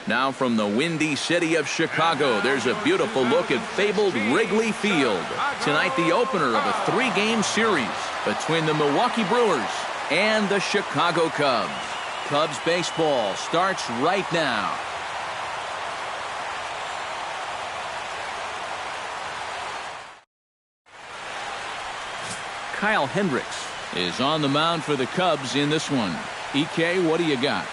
Now from the windy city of Chicago, there's a beautiful look at fabled Wrigley Field. Tonight, the opener of a 3-game series between the Milwaukee Brewers and the Chicago Cubs. Cubs baseball starts right now. Kyle Hendricks is on the mound for the Cubs in this one. EK, what do you got?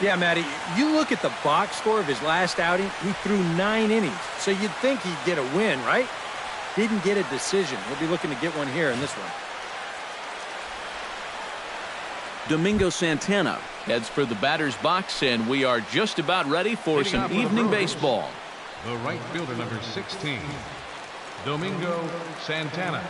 Yeah, Matty, you look at the box score of his last outing, he threw 9 innings. So you'd think he'd get a win, right? Didn't get a decision. He'll be looking to get one here in this one. Domingo Santana heads for the batter's box, and we are just about ready for some evening baseball. The right fielder, number 16, Domingo Santana.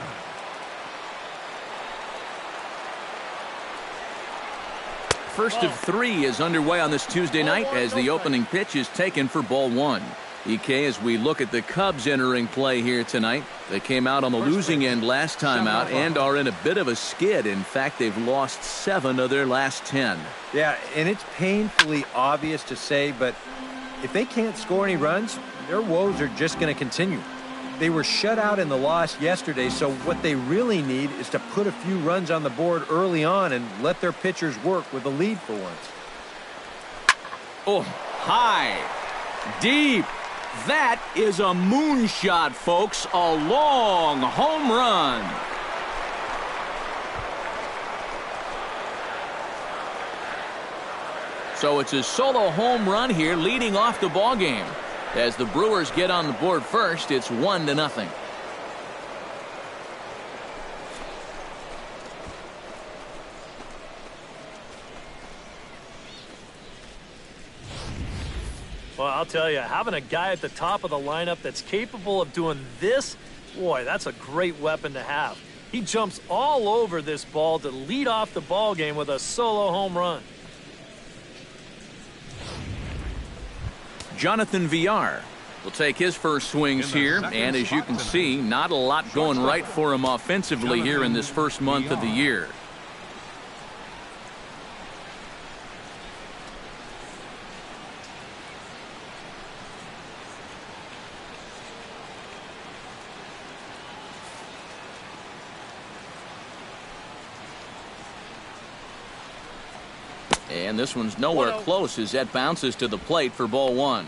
First of 3 is underway on this Tuesday night as the opening pitch is taken for ball 1. EK, as we look at the Cubs entering play here tonight, they came out on the losing end last time out and are in a bit of a skid. In fact, they've lost 7 of their last 10. Yeah, and it's painfully obvious to say, but if they can't score any runs, their woes are just going to continue. They were shut out in the loss yesterday, so what they really need is to put a few runs on the board early on and let their pitchers work with the lead for once. Oh, high, deep. That is a moonshot, folks. A long home run. So it's a solo home run here leading off the ball game. As the Brewers get on the board first, it's 1-0. Well, I'll tell you, having a guy at the top of the lineup that's capable of doing this, boy, that's a great weapon to have. He jumps all over this ball to lead off the ball game with a solo home run. Jonathan Villar will take his first swings here, and as you can see, not a lot going right for him offensively here in this first month of the year. And this one's nowhere close as that bounces to the plate for ball 1.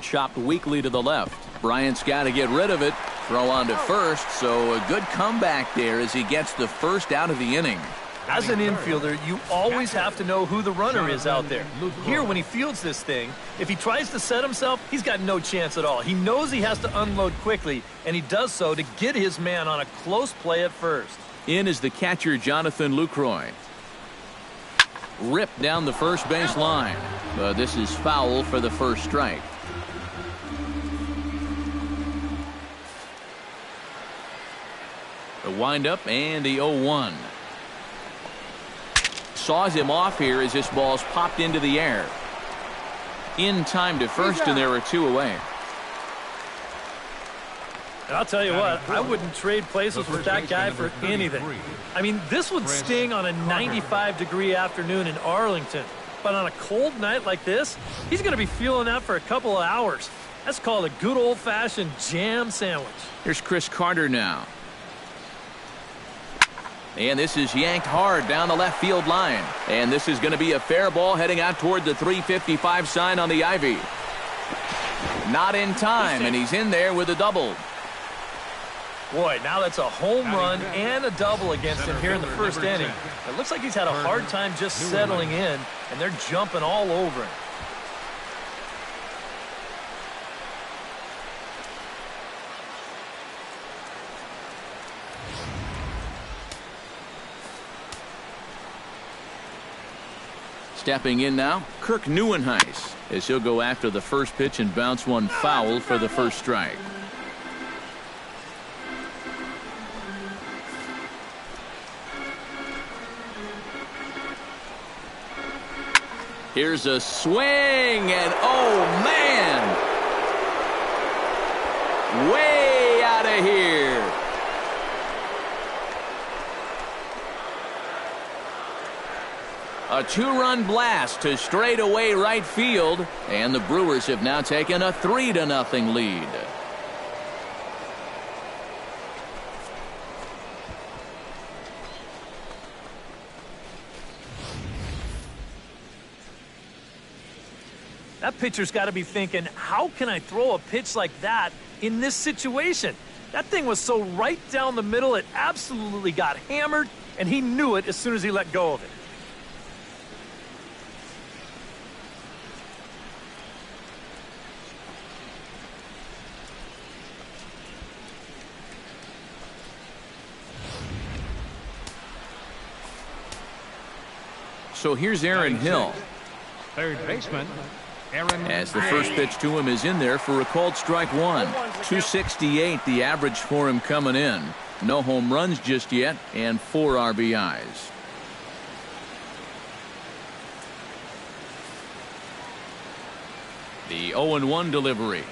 Chopped weakly to the left. Bryant's got to get rid of it. Throw on to first, so a good comeback there as he gets the first out of the inning. As an infielder, you always have to know who the runner is out there. Here, when he fields this thing, if he tries to set himself, he's got no chance at all. He knows he has to unload quickly, and he does so to get his man on a close play at first. In is the catcher, Jonathan Lucroy. Ripped down the first base line. But this is foul for the first strike. The windup and the 0-1. Saws him off here as this ball's popped into the air. In time to first, and there are 2 away. And I'll tell you what, I wouldn't trade places with that guy for anything. I mean, this would sting on a 95-degree afternoon in Arlington. But on a cold night like this, he's going to be feeling that for a couple of hours. That's called a good old-fashioned jam sandwich. Here's Chris Carter now. And this is yanked hard down the left field line. And this is going to be a fair ball heading out toward the 355 sign on the ivy. Not in time, and he's in there with a double. Boy, now that's a home run and a double against him here in the first inning. It looks like he's had a hard time just settling in, and they're jumping all over him. Stepping in now, Kirk Neuenhuis, as he'll go after the first pitch and bounce one foul for the first strike. Here's a swing, and oh man! Way out of here. A two-run blast to straightaway right field, and the Brewers have now taken a 3-0 lead. That pitcher's got to be thinking, how can I throw a pitch like that in this situation? That thing was so right down the middle, it absolutely got hammered, and he knew it as soon as he let go of it. So here's Aaron Hill. Third baseman, Aaron. As the first pitch to him is in there for a called strike one. 268 the average for him coming in. No home runs just yet and 4 RBIs. The 0-1 delivery.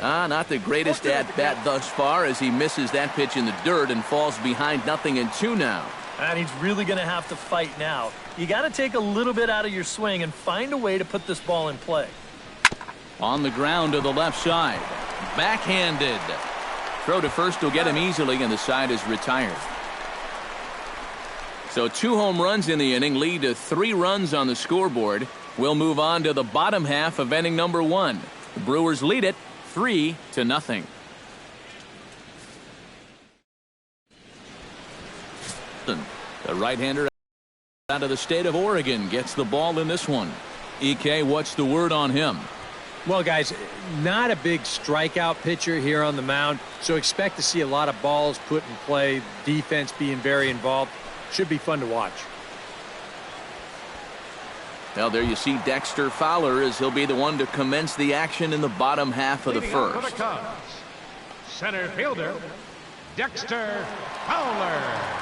Not the greatest at bat thus far as he misses that pitch in the dirt and falls behind 0-2 now. And he's really going to have to fight now. You got to take a little bit out of your swing and find a way to put this ball in play. On the ground to the left side. Backhanded. Throw to first will get him easily, and the side is retired. So 2 home runs in the inning lead to 3 runs on the scoreboard. We'll move on to the bottom half of inning number 1. The Brewers lead it 3-0. The right-hander out of the state of Oregon gets the ball in this one. EK, what's the word on him? Well, guys, not a big strikeout pitcher here on the mound, so expect to see a lot of balls put in play, defense being very involved. Should be fun to watch. Well, there you see Dexter Fowler as he'll be the one to commence the action in the bottom half of the first. For the Cubs, center fielder, Dexter Fowler.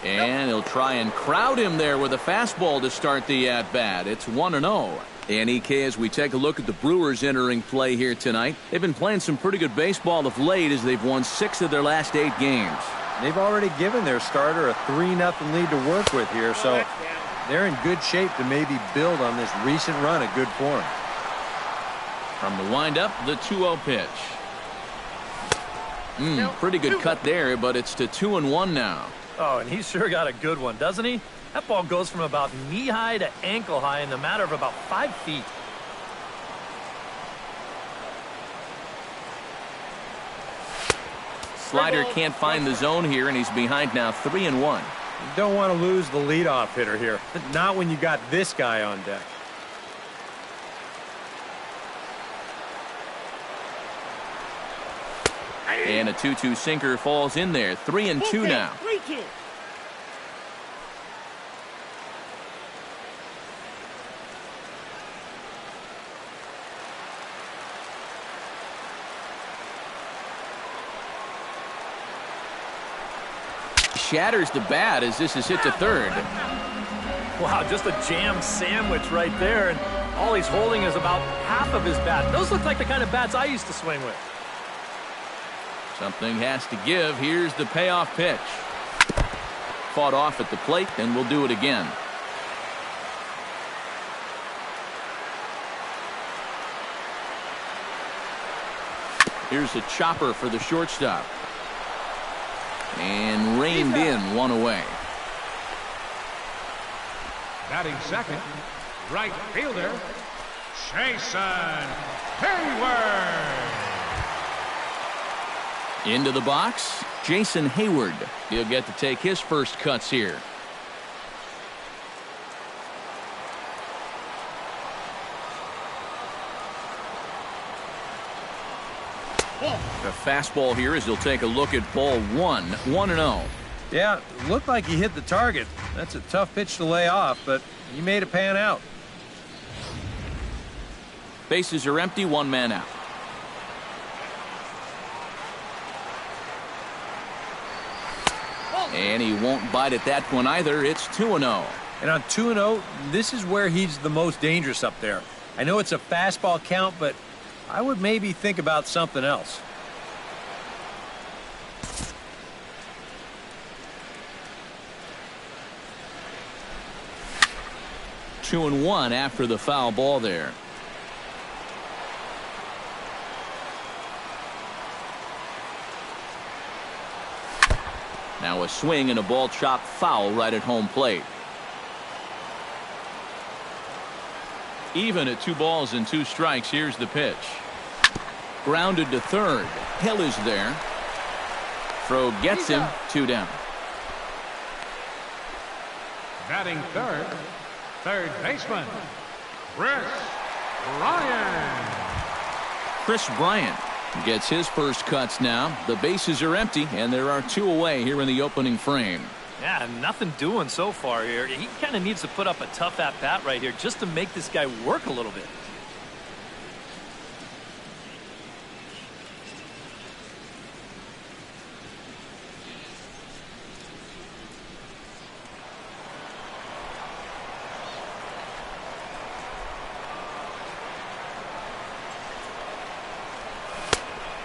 And he'll try and crowd him there with a fastball to start the at-bat. It's 1-0. And EK, as we take a look at the Brewers entering play here tonight, they've been playing some pretty good baseball of late as they've won 6 of their last 8 games. They've already given their starter a 3-0 lead to work with here, so they're in good shape to maybe build on this recent run of good form. From the windup, the 2-0 pitch. Pretty good cut there, but it's to 2-1 now. Oh, and he's sure got a good one, doesn't he? That ball goes from about knee-high to ankle-high in the matter of about 5 feet. Slider can't find the zone here, and he's behind now 3-1. You don't want to lose the leadoff hitter here. Not when you got this guy on deck. And a 2-2 sinker falls in there. 3-2 now. Shatters the bat as this is hit to third. Wow, just a jam sandwich right there, and all he's holding is about half of his bat. Those look like the kind of bats I used to swing with. Something has to give. Here's the payoff pitch. Fought off at the plate, and we'll do it again. Here's a chopper for the shortstop. And reined in, 1 away. Batting second, right fielder, Jason Hayward. Into the box, Jason Hayward. He'll get to take his first cuts here. A fastball here as he'll take a look at ball 1. 1-0. Yeah, looked like he hit the target. That's a tough pitch to lay off, but he made it pan out. Bases are empty, 1 man out. And he won't bite at that one either. It's 2-0. And on 2-0, this is where he's the most dangerous up there. I know it's a fastball count, but I would maybe think about something else. Two and one after the foul ball there. Now a swing and a ball chopped foul right at home plate. Even at 2 balls and 2 strikes. Here's the pitch. Grounded to third. Hill is there. Throw gets him. 2 down. Batting third, third baseman, Chris Bryant. Chris Bryant gets his first cuts now. The bases are empty, and there are 2 away here in the opening frame. Yeah, nothing doing so far here. He kind of needs to put up a tough at-bat right here just to make this guy work a little bit.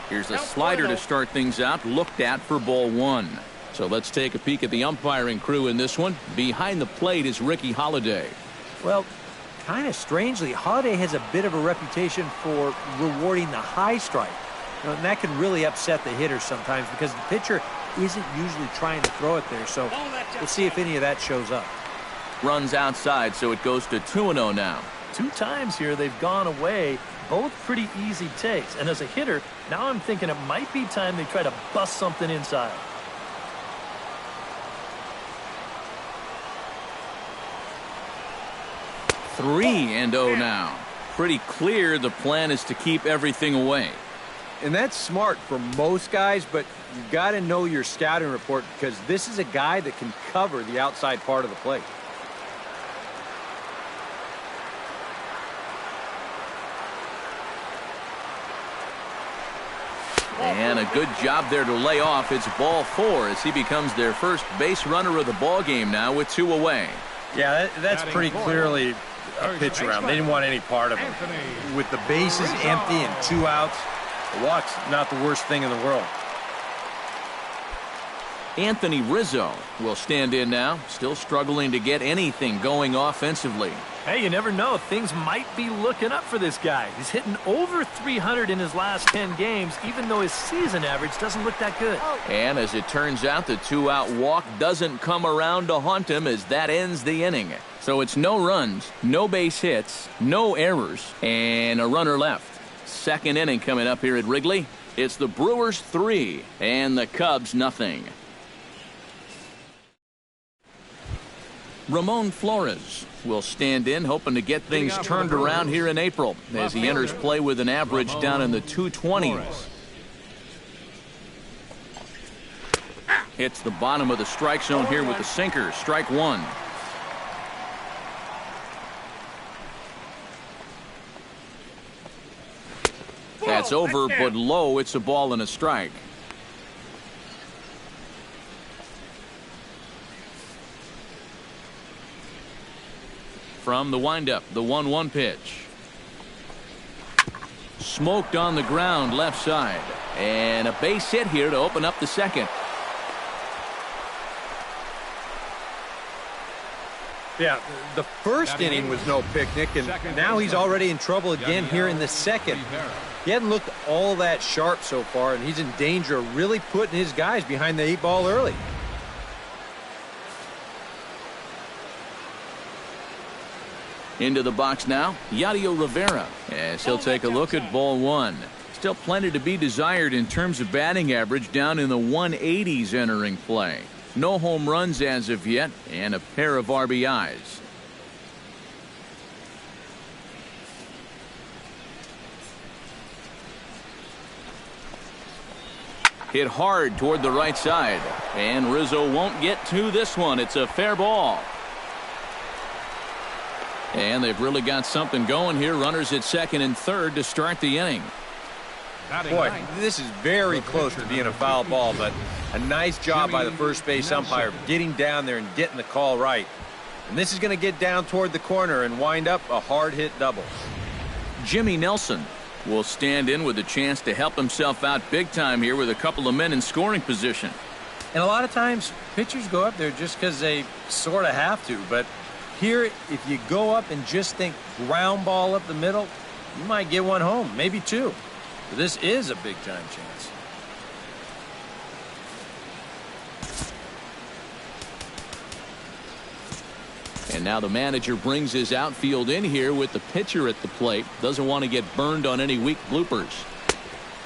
Here's a slider to start things out, looked at for ball 1. So let's take a peek at the umpiring crew in this one. Behind the plate is Ricky Holiday. Well, kind of strangely, Holiday has a bit of a reputation for rewarding the high strike. And that can really upset the hitter sometimes because the pitcher isn't usually trying to throw it there. So we'll see if any of that shows up. Runs outside, so it goes to 2-0 now. 2 times here they've gone away. Both pretty easy takes. And as a hitter, now I'm thinking it might be time they try to bust something inside. Three and 0 now. Pretty clear the plan is to keep everything away. And that's smart for most guys, but you've got to know your scouting report because this is a guy that can cover the outside part of the plate. And a good job there to lay off. It's ball 4 as he becomes their first base runner of the ball game now with 2 away. Yeah, that's pretty clearly a pitch around. They didn't want any part of it. With the bases empty and 2 outs, a walk's not the worst thing in the world. Anthony Rizzo will stand in now, still struggling to get anything going offensively. Hey, you never know. Things might be looking up for this guy. He's hitting over 300 in his last 10 games, even though his season average doesn't look that good. And as it turns out, the 2-out walk doesn't come around to haunt him as that ends the inning. So it's no runs, no base hits, no errors, and a runner left. Second inning coming up here at Wrigley. It's the Brewers 3 and the Cubs nothing. Ramon Flores will stand in, hoping to get things turned around here in April as he enters play with an average down in the 220s. Hits the bottom of the strike zone here with the sinker. Strike 1. That's over, but low. It's a ball and a strike. From the windup, the 1-1 pitch. Smoked on the ground left side. And a base hit here to open up the second. Yeah, the first inning was no picnic, and now he's already in trouble again here in the second. He hadn't looked all that sharp so far, and he's in danger of really putting his guys behind the 8 ball early. Into the box now, Yadier Rivera, as he'll take a look at ball 1. Still plenty to be desired in terms of batting average, down in the 180s entering play. No home runs as of yet, and a pair of RBIs. Hit hard toward the right side, and Rizzo won't get to this one. It's a fair ball. And they've really got something going here. Runners at second and third to start the inning. Boy, this is very close to being a foul ball, but a nice job by the first base umpire getting down there and getting the call right. And this is going to get down toward the corner and wind up a hard-hit double. Jimmy Nelson will stand in with a chance to help himself out big time here with a couple of men in scoring position. And a lot of times, pitchers go up there just because they sort of have to. But here, if you go up and just think ground ball up the middle, you might get one home, maybe two. But this is a big-time chance. And now the manager brings his outfield in here with the pitcher at the plate. Doesn't want to get burned on any weak bloopers.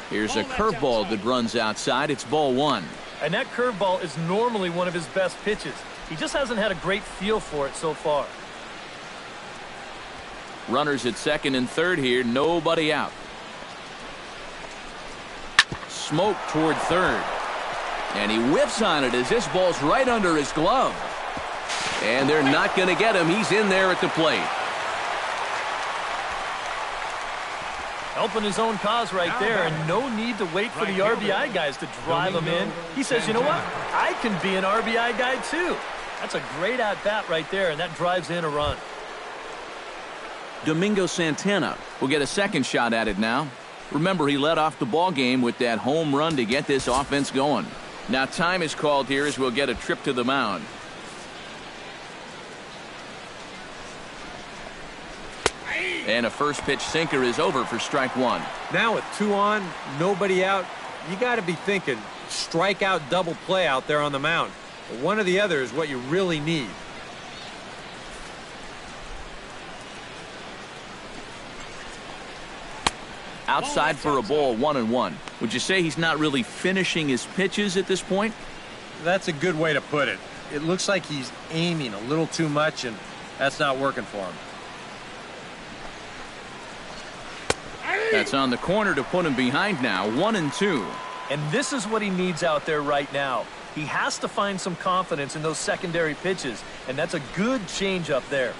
Here's a curveball that runs outside. It's ball one. And that curveball is normally one of his best pitches. He just hasn't had a great feel for it so far. Runners at second and third here. Nobody out. Smoke toward third. And he whips on it as this ball's right under his glove. And they're not going to get him. He's in there at the plate. Helping his own cause right there, and no need to wait for the RBI guys to drive him in. He says, you know what? I can be an RBI guy too. That's a great at-bat right there, and that drives in a run. Domingo Santana will get a second shot at it now. Remember, he led off the ball game with that home run to get this offense going. Now time is called here as we'll get a trip to the mound. And a first pitch sinker is over for strike one. Now with two on, nobody out, you got to be thinking strikeout double play out there on the mound. One or the other is what you really need. Outside for a ball, 1-1. Would you say he's not really finishing his pitches at this point? That's a good way to put it. It looks like he's aiming a little too much, and that's not working for him. That's on the corner to put him behind now, 1-2. And this is what he needs out there right now. He has to find some confidence in those secondary pitches, and that's a good change up there.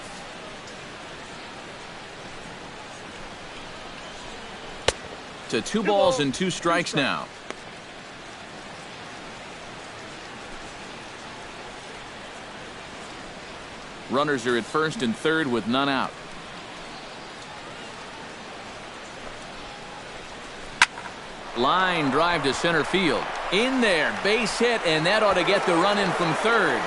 To 2 balls and 2 strikes now. Runners are at first and third with none out. Line drive to center field. In there, base hit, and that ought to get the run in from third.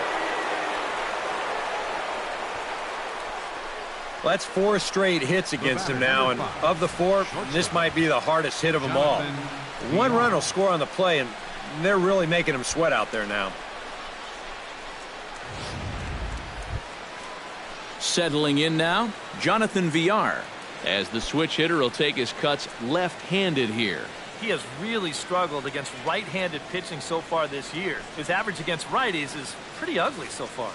Well, that's 4 straight hits against him now, and of the 4, this might be the hardest hit of them all. 1 run will score on the play, and they're really making him sweat out there now. Settling in now, Jonathan Villar, as the switch hitter will take his cuts left-handed here. He has really struggled against right-handed pitching so far this year. His average against righties is pretty ugly so far.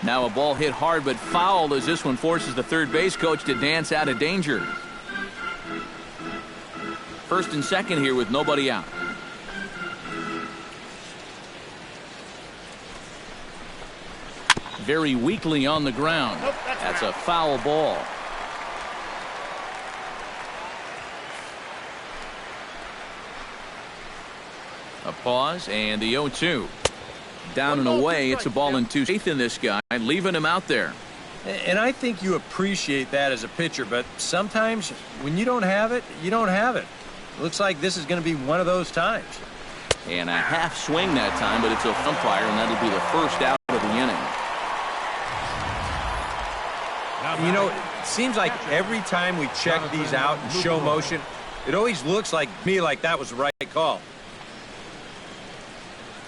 Now a ball hit hard but foul as this one forces the third base coach to dance out of danger. First and second here with nobody out. Very weakly on the ground. That's a foul ball. A pause and the 0-2. Down and away, it's a ball and 2. Faith in this guy, leaving him out there. And I think you appreciate that as a pitcher, but sometimes when you don't have it, you don't have it. Looks like this is going to be one of those times. And a half swing that time, but it's a umpire, and that'll be the first out of the inning. You know, it seems like every time we check these out and show motion, it always looks like that was the right call.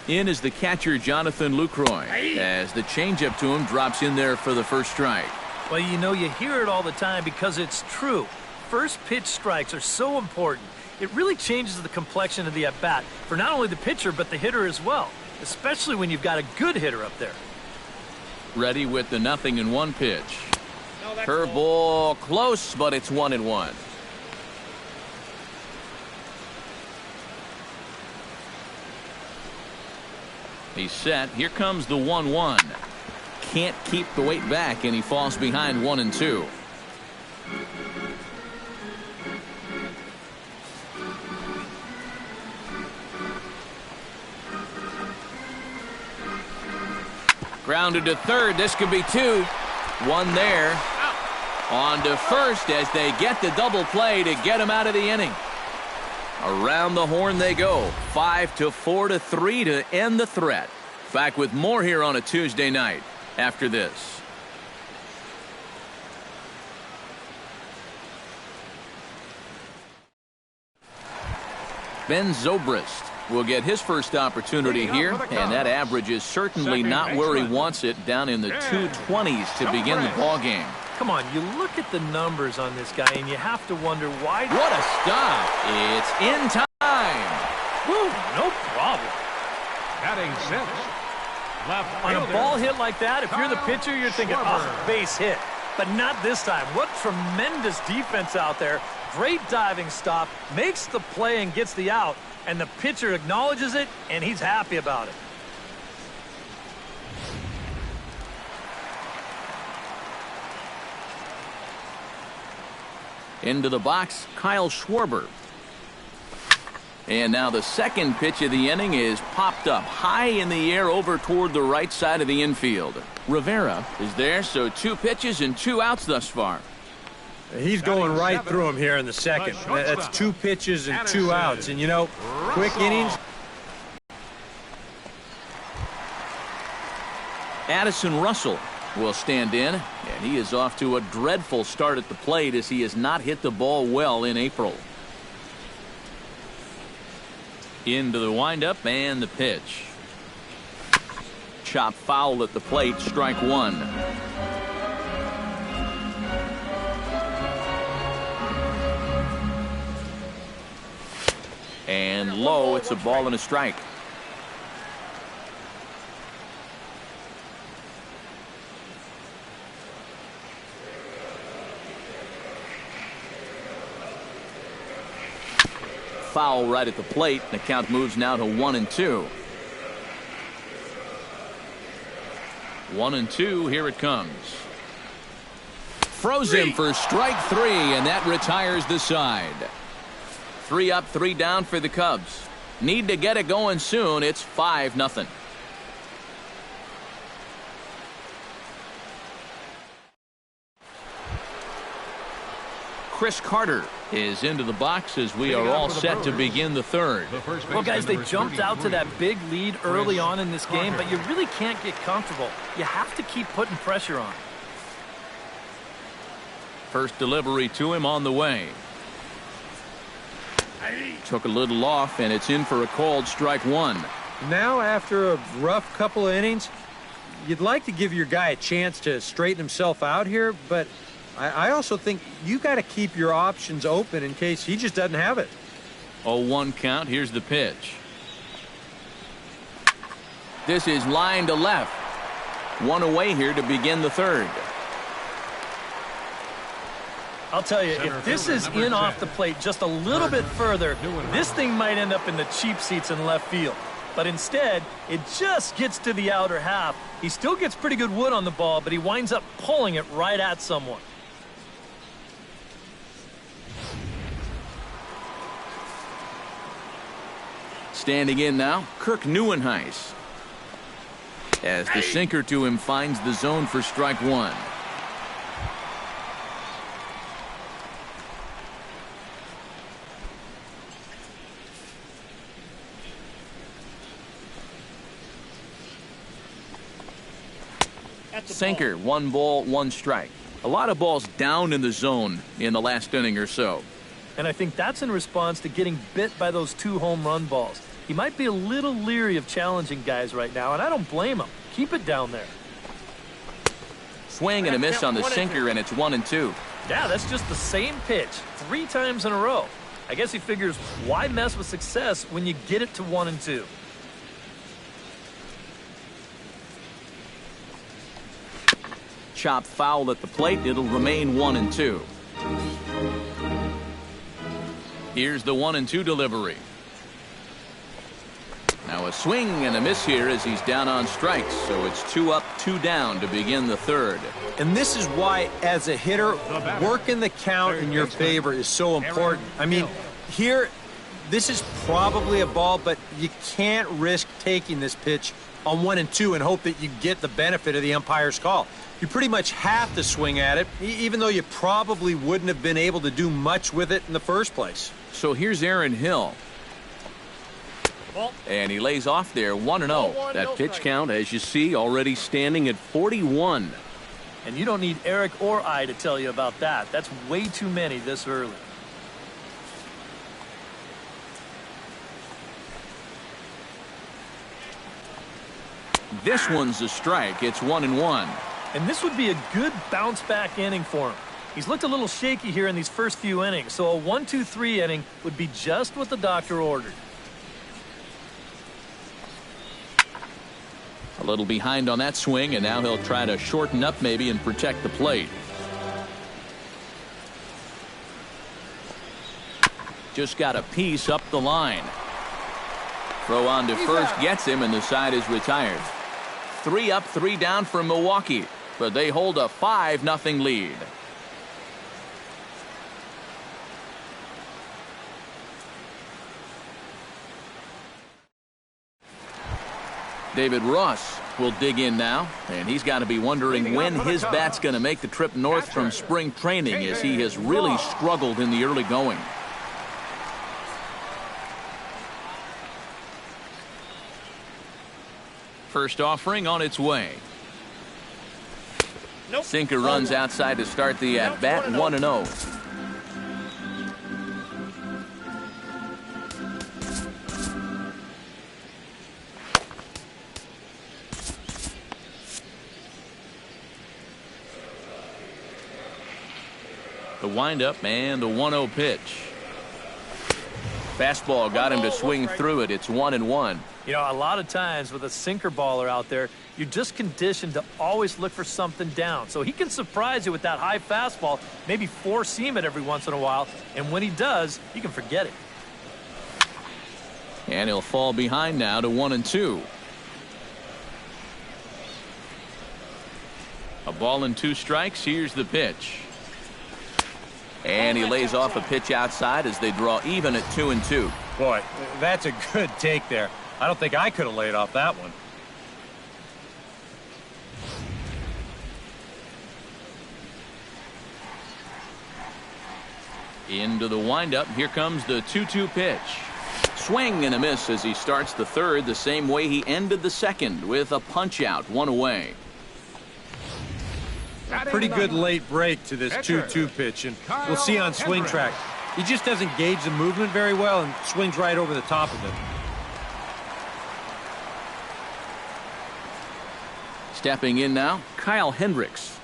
In is the catcher, Jonathan Lucroy, as the changeup to him drops in there for the first strike. Well, you know, you hear it all the time because it's true. First pitch strikes are so important. It really changes the complexion of the at-bat for not only the pitcher but the hitter as well, especially when you've got a good hitter up there. Ready with the 0-1 pitch. Curveball close, but it's 1-1. He's set. Here comes the 1-1. Can't keep the weight back, and he falls behind 1-2. Grounded to third. This could be two. One there. On to first as they get the double play to get him out of the inning. Around the horn they go. 5-4-3 to end the threat. Back with more here on a Tuesday night after this. Ben Zobrist will get his first opportunity here, and that average is certainly not where he wants it, down in the 220s to begin the ball game. Come on, you look at the numbers on this guy, and you have to wonder why. What a stop. It's in time. Woo, no problem. Batting sixth. Left On a fielder, ball hit like that, if you're the pitcher, you're thinking, oh, base hit. But not this time. What tremendous defense out there. Great diving stop, makes the play and gets the out, and the pitcher acknowledges it, and he's happy about it. Into the box, Kyle Schwarber. And now the second pitch of the inning is popped up high in the air over toward the right side of the infield. Rivera is there, so 2 pitches and 2 outs thus far. He's going right through him here in the second. That's 2 pitches and 2 outs. And, you know, quick innings. Addison Russell will stand in, and he is off to a dreadful start at the plate as he has not hit the ball well in April. Into the windup and the pitch. Chop foul at the plate, strike 1. And low, it's a ball and a strike. Foul right at the plate. The count moves now to 1-2. 1-2. Here it comes. Frozen for strike 3, and that retires the side. 3 up, 3 down for the Cubs. Need to get it going soon. It's 5-0. Chris Carter is into the box as we are all set to begin the third. Well, guys, they jumped out to that big lead early on in this game, but you really can't get comfortable. You have to keep putting pressure on. First delivery to him on the way. Took a little off, and it's in for a called strike 1. Now, after a rough couple of innings, you'd like to give your guy a chance to straighten himself out here, but I also think you got to keep your options open in case he just doesn't have it. 0-1 count. Here's the pitch. This is line to left. 1 away here to begin the third. I'll tell you, if this is in off the plate just a little bit further, this thing might end up in the cheap seats in left field. But instead, it just gets to the outer half. He still gets pretty good wood on the ball, but he winds up pulling it right at someone. Standing in now, Kirk Neuenhuis. As the sinker to him finds the zone for strike 1. Sinker, 1 ball, 1 strike. A lot of balls down in the zone in the last inning or so. And I think that's in response to getting bit by those 2 home run balls. He might be a little leery of challenging guys right now, and I don't blame him. Keep it down there. Swing and a miss on the sinker, and it's 1-2. Yeah, that's just the same pitch 3 times in a row. I guess he figures, why mess with success when you get it to 1-2? Chop foul at the plate. It'll remain 1-2. Here's the 1-2 delivery. Now a swing and a miss here as he's down on strikes. So it's 2 up, 2 down to begin the third. And this is why, as a hitter, working the count in your favor is so important. I mean, here This is probably a ball, but you can't risk taking this pitch on 1-2 and hope that you get the benefit of the umpire's call. You pretty much have to swing at it, even though you probably wouldn't have been able to do much with it in the first place. So here's Aaron Hill. And he lays off there 1-0. That pitch count, as you see, already standing at 41. And you don't need Eric or I to tell you about that. That's way too many this early. This one's a strike. It's 1-1. And this would be a good bounce back inning for him. He's looked a little shaky here in these first few innings, so a 1-2-3 inning would be just what the doctor ordered. A little behind on that swing, and now he'll try to shorten up maybe and protect the plate. Just got a piece up the line. Throw on to first gets him, and the side is retired. 3 up, 3 down for Milwaukee, but they hold a 5-0 lead. David Ross will dig in now, and he's got to be wondering when his bat's going to make the trip north from spring training, as he has really struggled in the early going. First offering on its way. Sinker runs outside to start the at-bat, 1-0. The windup and the 1-0 pitch. Fastball got him to swing through it. It's 1-1. You know, a lot of times with a sinker baller out there, you're just conditioned to always look for something down. So he can surprise you with that high fastball, maybe four-seam it every once in a while, and when he does, you can forget it. And he'll fall behind now to 1-2. A ball and 2 strikes. Here's the pitch. And he lays off a pitch outside as they draw even at 2-2. Boy, that's a good take there. I don't think I could have laid off that one. Into the windup. Here comes the 2-2 pitch. Swing and a miss as he starts the third the same way he ended the second, with a punch out, 1 away. Pretty good late break to this 2-2 pitch, and we'll see on swing track. He just doesn't gauge the movement very well and swings right over the top of it. Stepping in now, Kyle Hendricks.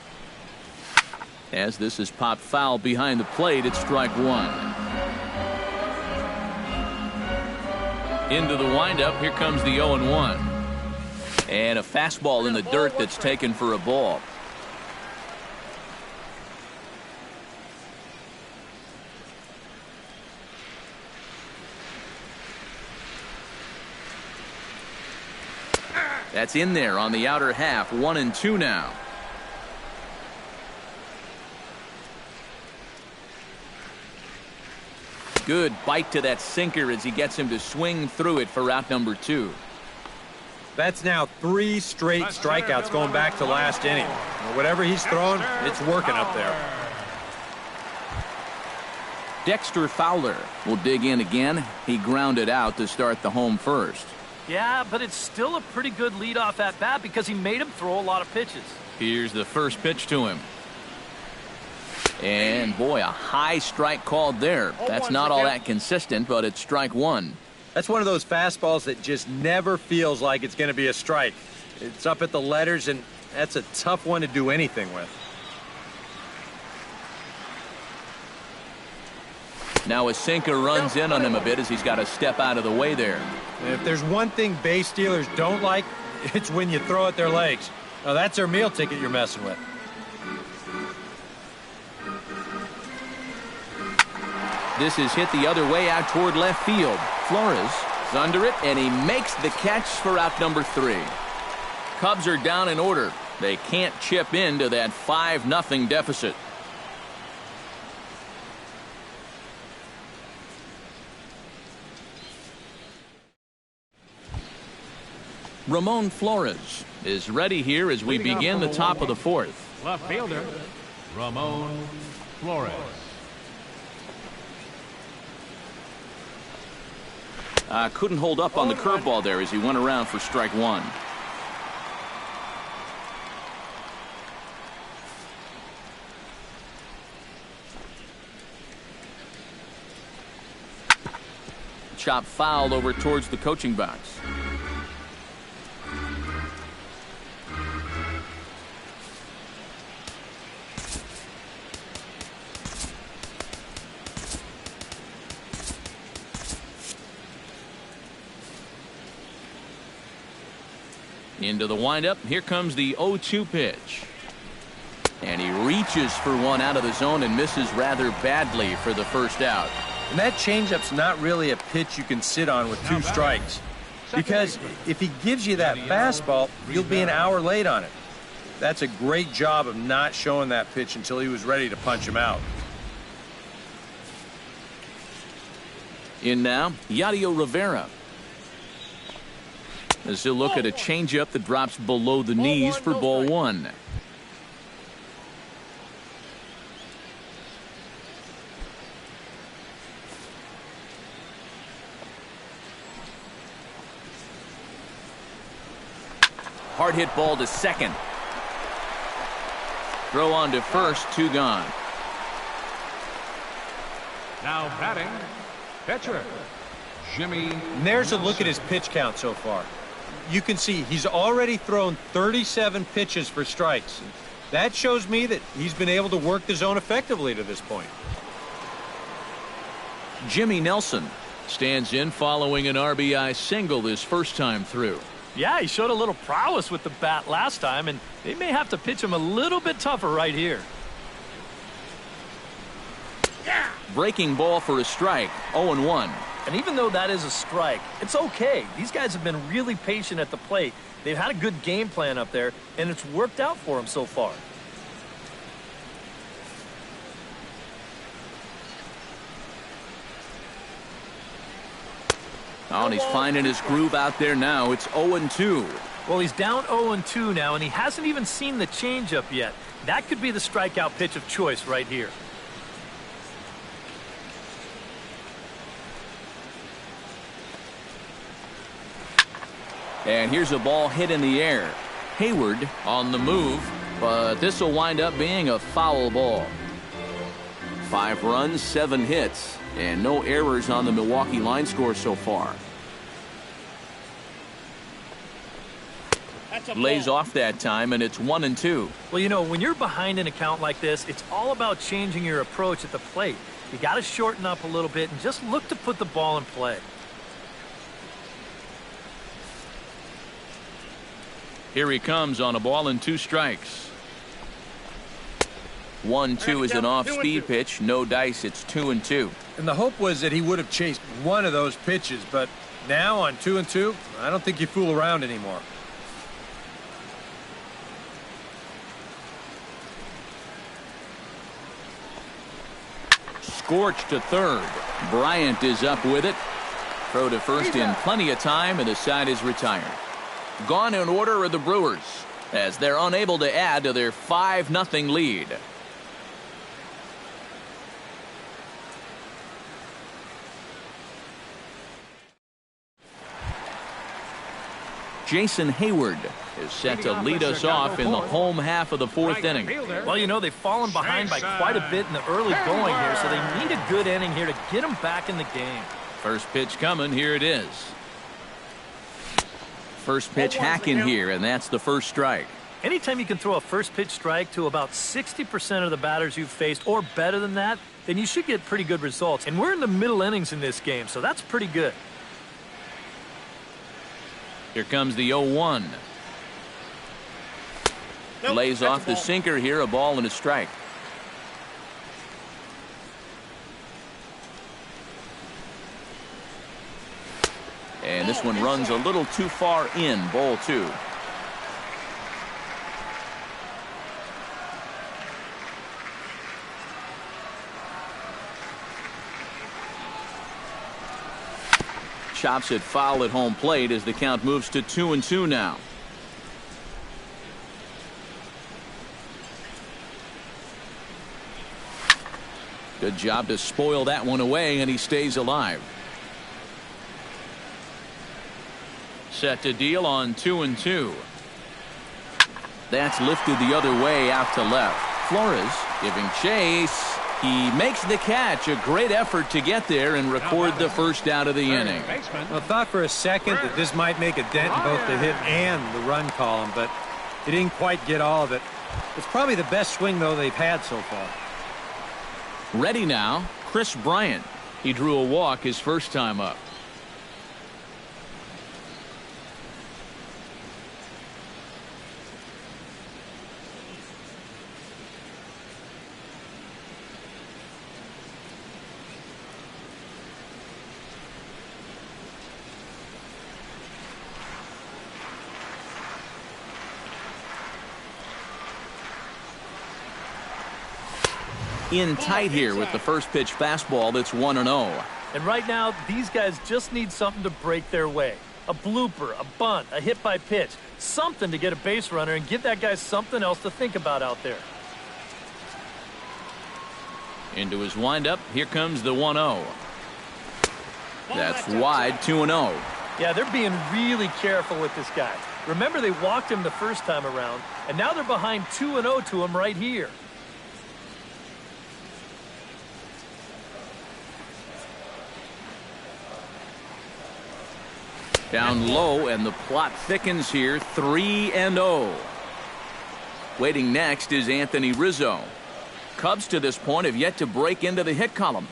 As this is popped foul behind the plate, it's strike 1. Into the windup, here comes the 0-1. And a fastball in the dirt that's taken for a ball. That's in there on the outer half, 1-2 now. Good bite to that sinker as he gets him to swing through it for out number 2. That's now 3 straight strikeouts going back to last inning. Whatever he's throwing, it's working up there. Dexter Fowler will dig in again. He grounded out to start the home first. Yeah, but it's still a pretty good leadoff at bat because he made him throw a lot of pitches. Here's the first pitch to him. And boy, a high strike called there. That's not all that consistent, but it's strike 1. That's one of those fastballs that just never feels like it's going to be a strike. It's up at the letters, and that's a tough one to do anything with. Now a sinker runs in on him a bit as he's got to step out of the way there. And if there's one thing base stealers don't like, it's when you throw at their legs. Now that's their meal ticket you're messing with. This is hit the other way out toward left field. Flores is under it, and he makes the catch for out number 3. Cubs are down in order. They can't chip into that 5-0 deficit. Ramon Flores is ready here as we begin the top of the fourth. Left fielder, Ramon Flores. Couldn't hold up on the curveball there as he went around for strike one. Chop foul over towards the coaching box. Into the windup. Here comes the 0-2 pitch. And he reaches for one out of the zone and misses rather badly for the first out. And that changeup's not really a pitch you can sit on with 2 strikes. Because if he gives you that fastball, you'll be an hour late on it. That's a great job of not showing that pitch until he was ready to punch him out. In now, Yadier Rivera. As he'll look at a changeup that drops below the knees for ball one. Hard hit ball to second. Throw on to first, 2 gone. Now batting, pitcher, Jimmy. And there's a look at his pitch count so far. You can see he's already thrown 37 pitches for strikes. That shows me that he's been able to work the zone effectively to this point. Jimmy Nelson stands in following an RBI single this first time through. Yeah, he showed a little prowess with the bat last time, and they may have to pitch him a little bit tougher right here. Breaking ball for a strike, 0-1. And even though that is a strike, it's okay. These guys have been really patient at the plate. They've had a good game plan up there, and it's worked out for them so far. Oh, and he's finding his groove out there now. It's 0-2. Well, he's down 0-2 now, and he hasn't even seen the changeup yet. That could be the strikeout pitch of choice right here. And here's a ball hit in the air. Hayward on the move, but this will wind up being a foul ball. 5 runs, 7 hits, and no errors on the Milwaukee line score so far. Lays off that time, and it's 1-2. Well, you know, when you're behind in a count like this, it's all about changing your approach at the plate. You got to shorten up a little bit and just look to put the ball in play. Here he comes on a ball and 2 strikes. 1-2 is an off-speed pitch. No dice. It's 2-2. And the hope was that he would have chased one of those pitches, but now on 2-2, I don't think you fool around anymore. Scorched to third. Bryant is up with it. Throw to first in plenty of time, and the side is retired. Gone in order are the Brewers as they're unable to add to their 5-0 lead. Jason Hayward is set to lead us off in the home half of the 4th inning. Well, you know, they've fallen behind by quite a bit in the early going here, so they need a good inning here to get them back in the game. First pitch coming. Here it is. First pitch hacking here, and that's the first strike. Anytime you can throw a first pitch strike to about 60% of the batters you've faced or better than that, then you should get pretty good results. And we're in the middle innings in this game, so that's pretty good. Here comes the 0-1. Lays off the sinker here, a ball and a strike. And this one runs a little too far in, ball 2. chops it foul at home plate as the count moves to 2-2 now. Good job to spoil that one away, and he stays alive. Set to deal on 2-2. That's lifted the other way out to left. Flores giving chase. He makes the catch. A great effort to get there and record the first out of the inning. Well, I thought for a second that this might make a dent in both the hit and the run column, but he didn't quite get all of it. It's probably the best swing, though, they've had so far. Ready now, Chris Bryant. He drew a walk his first time up. In tight here with the first pitch fastball that's 1-0. And right now, these guys just need something to break their way. A blooper, a bunt, a hit by pitch. Something to get a base runner and give that guy something else to think about out there. Into his windup. Here comes the 1-0. That's wide, 2-0. Yeah, they're being really careful with this guy. Remember, they walked him the first time around, and now they're behind 2-0 to him right here. Down low, and the plot thickens here, 3-0. Waiting next is Anthony Rizzo. Cubs to this point have yet to break into the hit column.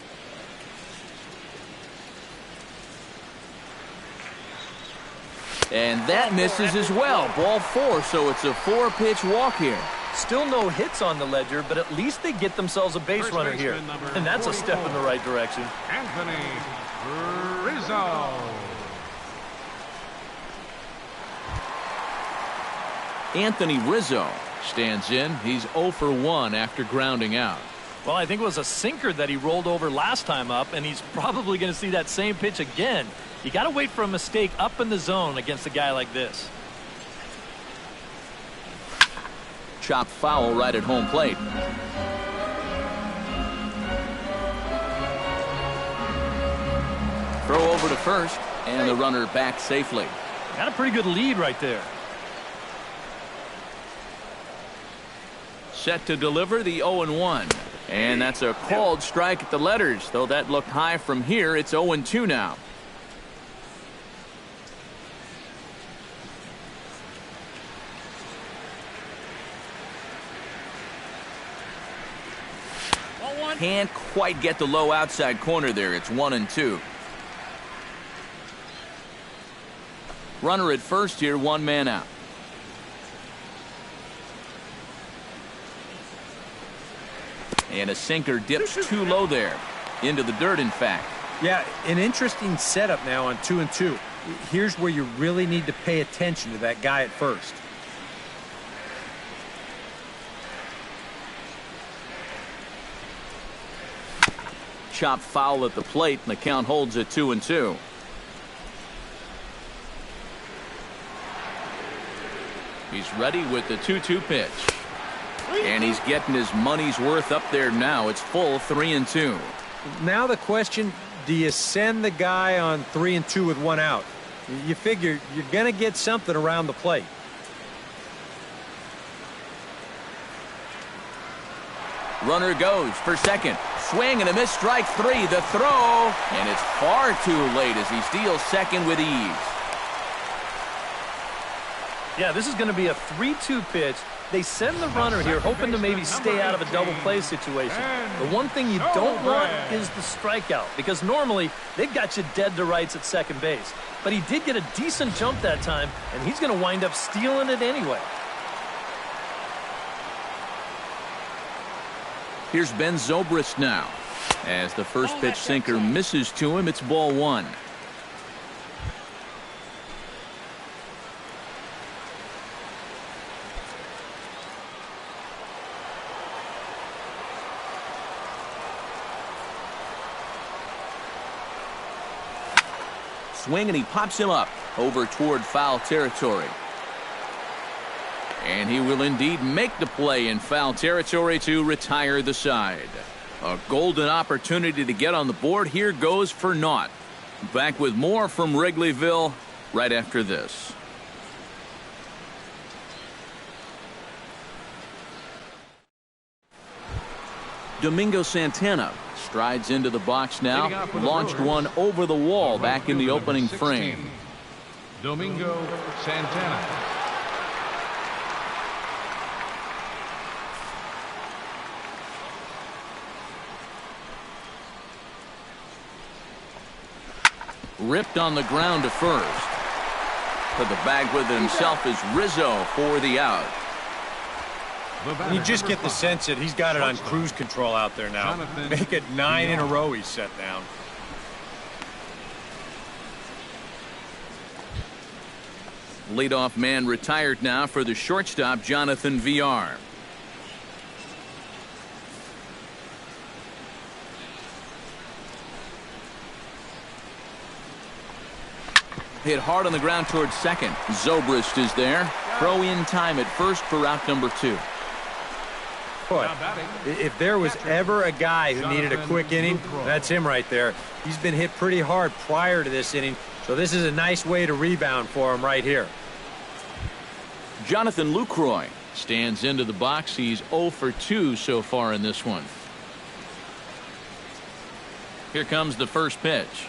And that misses as well. Ball 4, so it's a 4-pitch walk here. Still no hits on the ledger, but at least they get themselves a base runner here. And that's a step in the right direction. Anthony Rizzo. Anthony Rizzo stands in. He's 0 for 1 after grounding out. Well, I think it was a sinker that he rolled over last time up, and he's probably going to see that same pitch again. You got to wait for a mistake up in the zone against a guy like this. Chopped foul right at home plate. Throw over to first, and the runner back safely. Got a pretty good lead right there. Set to deliver the 0-1. And that's a called strike at the letters. Though that looked high from here, it's 0-2 now. Can't quite get the low outside corner there. It's 1-2. Runner at first here, 1 man out. And a sinker dips too low there. Into the dirt, in fact. Yeah, an interesting setup now on 2-2. Here's where you really need to pay attention to that guy at first. Chopped foul at the plate, and the count holds at 2-2. He's ready with the 2-2 pitch. And he's getting his money's worth up there now. It's full 3-2. Now the question, do you send the guy on 3-2 with 1 out? You figure you're going to get something around the plate. Runner goes for second. Swing and a miss, strike 3. The throw, and it's far too late as he steals second with ease. Yeah, this is going to be a 3-2 pitch. They send the runner here hoping to maybe stay out of a double play situation. The one thing you don't want is the strikeout, because normally they've got you dead to rights at second base. But he did get a decent jump that time, and he's going to wind up stealing it anyway. Here's Ben Zobrist now. As the first pitch sinker misses to him, it's ball 1. swing, and he pops him up over toward foul territory. And he will indeed make the play in foul territory to retire the side. A golden opportunity to get on the board here goes for naught. Back with more from Wrigleyville right after this. Domingo Santana strides into the box now. Launched one over the wall back in the opening frame. Domingo Santana. Ripped on the ground to first. To the bag with himself is Rizzo for the out. And you just get the sense that he's got it on cruise control out there now. Make it 9 in a row he's set down. Leadoff man retired now for the shortstop, Jonathan VR. Hit hard on the ground towards second. Zobrist is there. Throw in time at first for out number 2. Boy, if there was ever a guy who needed a quick inning, that's him right there. He's been hit pretty hard prior to this inning, so this is a nice way to rebound for him right here. Jonathan Lucroy stands into the box. He's 0 for 2 so far in this one. Here comes the first pitch.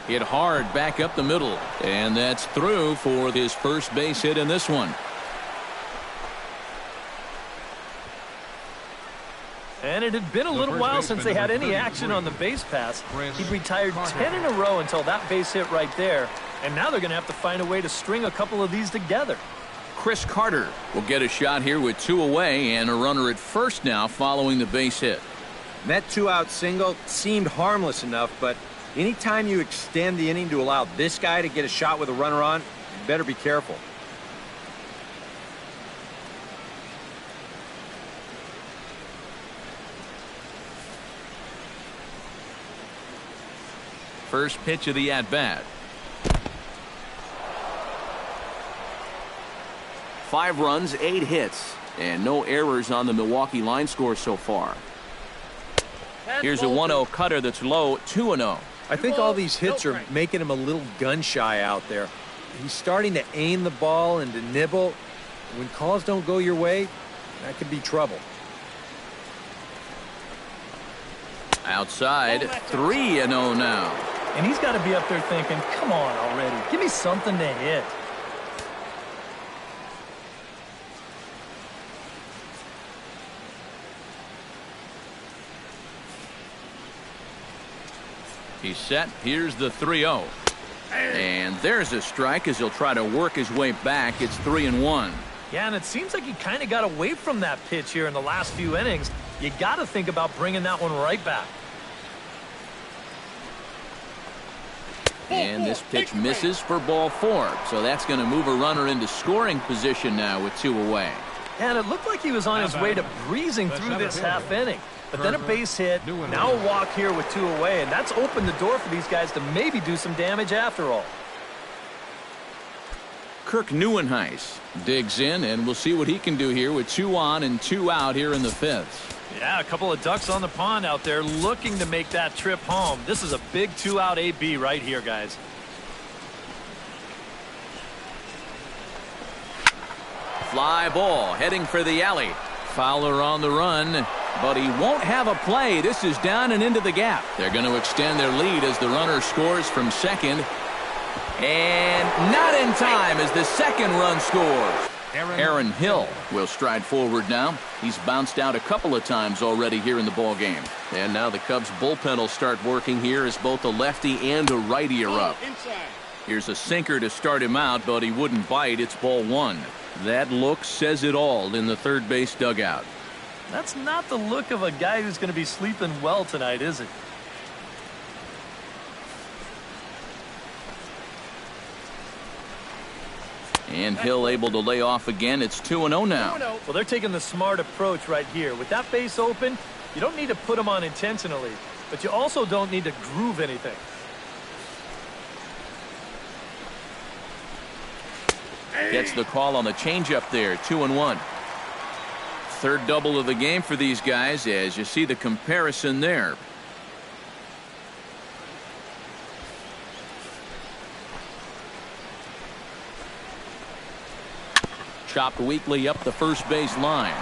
Hit hard back up the middle, and that's through for his first base hit in this one. And it had been a little while since they had any action on the base pass. He'd retired 10 in a row until that base hit right there. And now they're going to have to find a way to string a couple of these together. Chris Carter will get a shot here with 2 away and a runner at first now following the base hit. And that 2-out single seemed harmless enough, but anytime you extend the inning to allow this guy to get a shot with a runner on, you better be careful. First pitch of the at-bat. 5 runs, 8 hits, and no errors on the Milwaukee line score so far. Here's a 1-0 cutter that's low, 2-0. I think all these hits are making him a little gun-shy out there. He's starting to aim the ball and to nibble. When calls don't go your way, that could be trouble. Outside, 3-0 now. And he's got to be up there thinking, come on already. Give me something to hit. He's set. Here's the 3-0. And there's a strike as he'll try to work his way back. It's 3-1. Yeah, and it seems like he kind of got away from that pitch here in the last few innings. You got to think about bringing that one right back. And this pitch misses for ball 4. So that's going to move a runner into scoring position now with 2 away. And it looked like he was on his way to breezing through this half inning. But then a base hit, now a walk here with 2 away, and that's opened the door for these guys to maybe do some damage after all. Kirk Neuenhuis digs in, and we'll see what he can do here with 2 on and 2 out here in the 5th. Yeah, a couple of ducks on the pond out there looking to make that trip home. This is a big 2-out AB right here, guys. Fly ball heading for the alley. Fowler on the run, but he won't have a play. This is down and into the gap. They're going to extend their lead as the runner scores from second. And not in time as the second run scores. Aaron Hill will stride forward now. He's bounced out a couple of times already here in the ball game. And now the Cubs bullpen will start working here as both a lefty and a righty are up. Here's a sinker to start him out, but he wouldn't bite. It's ball 1. That look says it all in the third base dugout. That's not the look of a guy who's going to be sleeping well tonight, is it? And Hill able to lay off again. It's 2-0 now. Well, they're taking the smart approach right here. With that base open, you don't need to put him on intentionally. but you also don't need to groove anything. Gets the call on the changeup there. 2-1. Third double of the game for these guys as you see the comparison there. Chopped weakly up the first base line.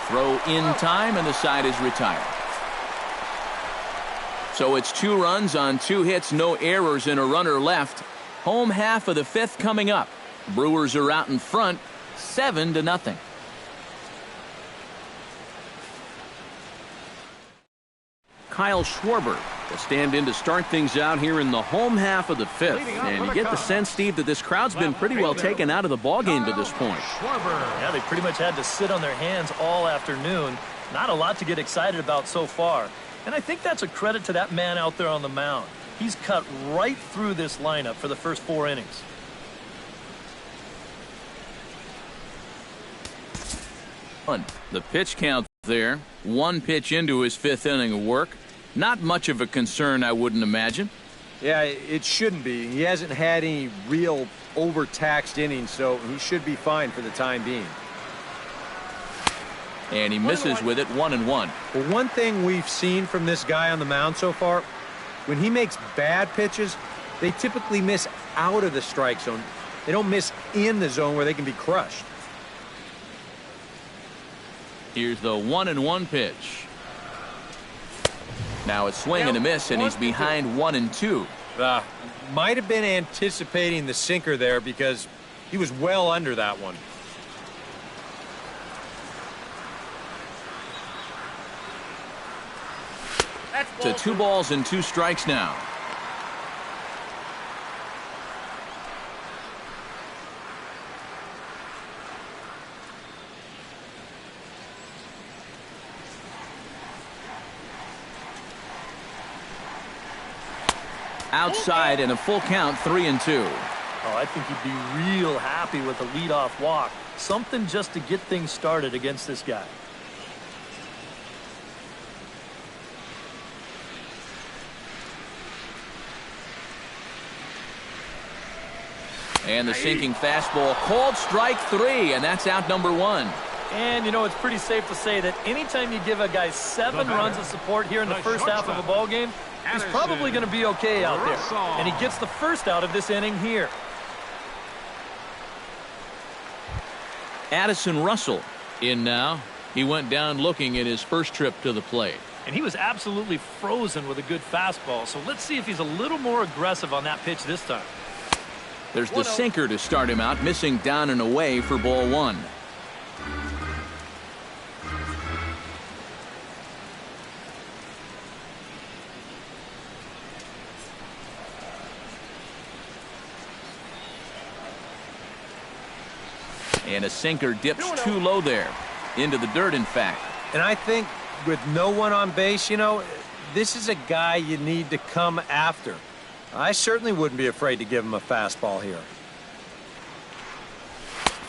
Throw in time and the side is retired. So it's 2 runs on 2 hits, no errors and a runner left. Home half of the 5th coming up. Brewers are out in front 7-0. Kyle Schwarber will stand in to start things out here in the home half of the 5th. And you get the sense, Steve, that this crowd's been pretty well taken out of the ballgame to this point. Yeah, they pretty much had to sit on their hands all afternoon. Not a lot to get excited about so far. And I think that's a credit to that man out there on the mound. He's cut right through this lineup for the first 4 innings. The pitch count there. 1 pitch into his 5th inning of work. Not much of a concern, I wouldn't imagine. Yeah, it shouldn't be. He hasn't had any real overtaxed innings, so he should be fine for the time being. And he misses with it. 1-1. Well, one thing we've seen from this guy on the mound so far, when he makes bad pitches, they typically miss out of the strike zone. They don't miss in the zone where they can be crushed. Here's the 1-1 pitch. Now it's swing and a miss, and he's behind 1-2. Might have been anticipating the sinker there because he was well under that one. To 2 balls and 2 strikes now. Outside and a full count. 3-2. Oh, I think he'd be real happy with a leadoff walk. Something just to get things started against this guy. And the sinking fastball. Called strike 3, and that's out number 1. And, you know, it's pretty safe to say that anytime you give a guy 7 runs of support here in the first half of a ball game, he's probably going to be okay out there. And he gets the first out of this inning here. Addison Russell in now. He went down looking at his first trip to the plate. And he was absolutely frozen with a good fastball. So let's see if he's a little more aggressive on that pitch this time. There's the sinker to start him out, missing down and away for ball 1. And a sinker dips too low there. Into the dirt, in fact. And I think with no one on base, you know, this is a guy you need to come after. I certainly wouldn't be afraid to give him a fastball here.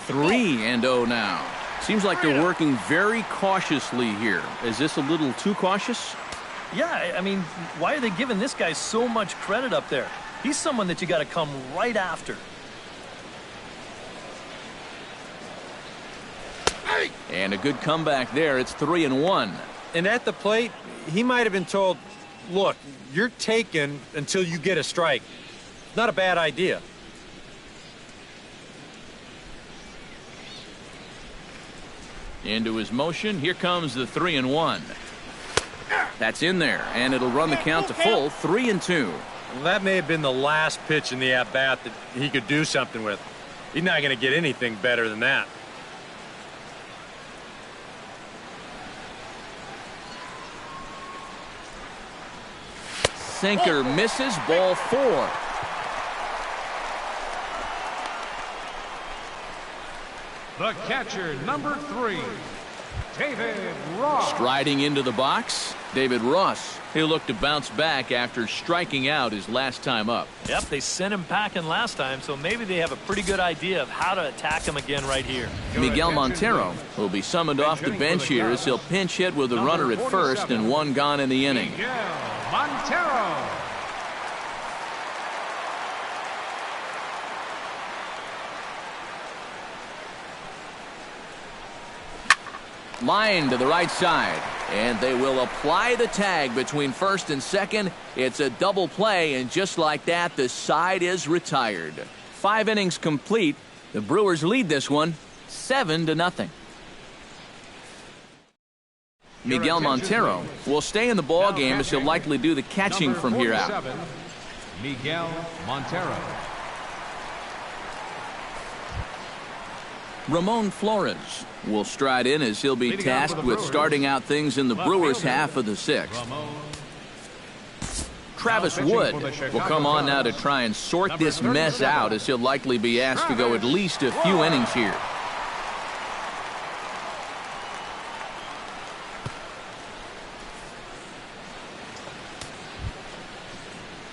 3-0 now. Seems like they're working very cautiously here. Is this a little too cautious? Yeah, I mean, why are they giving this guy so much credit up there? He's someone that you got to come right after. And a good comeback there. It's 3-1. And at the plate, he might have been told, look, you're taken until you get a strike. Not a bad idea. Into his motion. Here comes the 3-1. That's in there, and it'll run the count to full. 3-2. Well, that may have been the last pitch in the at-bat that he could do something with. He's not going to get anything better than that. Sinker misses. Ball 4. The catcher, number 3, David Ross. Striding into the box. David Ross, he'll look to bounce back after striking out his last time up. Yep, they sent him packing last time, so maybe they have a pretty good idea of how to attack him again right here. Miguel Montero will be summoned off the bench here as he'll pinch hit with a runner at first and one gone in the inning. Miguel Montero. Line to the right side, and they will apply the tag between first and second. It's a double play, and just like that, the side is retired. 5 innings complete. The Brewers lead this one 7-0. Miguel Montero will stay in the ball game as he'll likely do the catching from here out. Miguel Montero. Ramon Flores will stride in as he'll be tasked with starting out things in the Brewers' half of the 6th. Travis Wood will come on now to try and sort this mess out as he'll likely be asked to go at least a few innings here.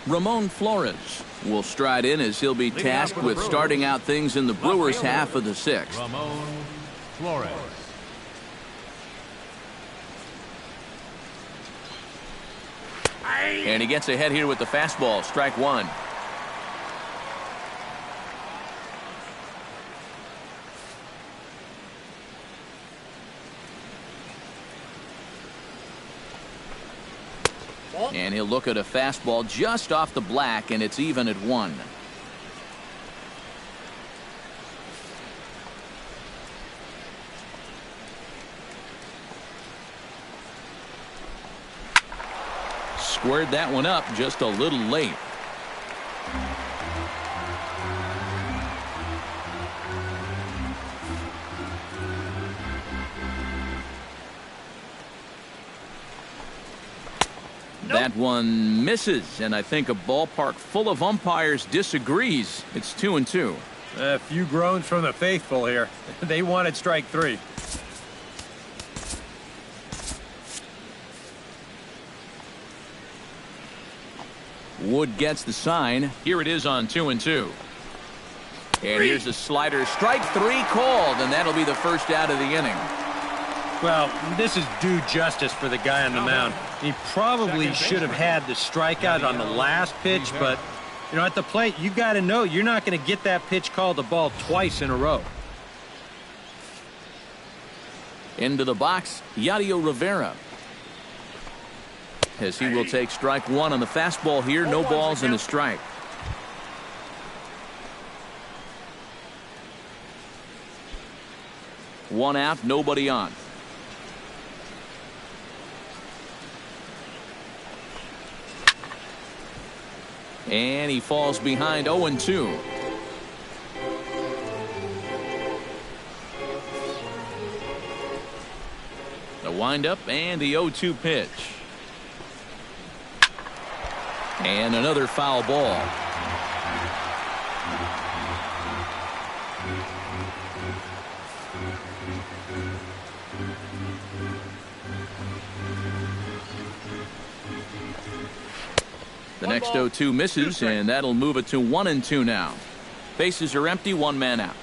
Ramon Flores will stride in as he'll be tasked with starting out things in the Brewers' half of the 6th. Ramon Flores. And he gets ahead here with the fastball, strike one. And he'll look at a fastball just off the black, and it's even at 1. Squared that one up just a little late. That one misses, and I think a ballpark full of umpires disagrees. It's 2-2. A few groans from the faithful here. They wanted strike 3. Wood gets the sign. Here it is on 2-2. And here's a slider. Strike 3 called, and that'll be the first out of the inning. Well, this is due justice for the guy on the mound. He probably should have had the strikeout on the last pitch, but, you know, at the plate, you got to know you're not going to get that pitch called a ball twice in a row. Into the box, Yadier Rivera. As he will take strike 1 on the fastball here. No balls and a strike. One out, nobody on. And he falls behind 0-2. The windup and the 0-2 pitch. And another foul ball. The next 0-2 misses, and that'll move it to 1-2 now. Bases are empty, 1 man out.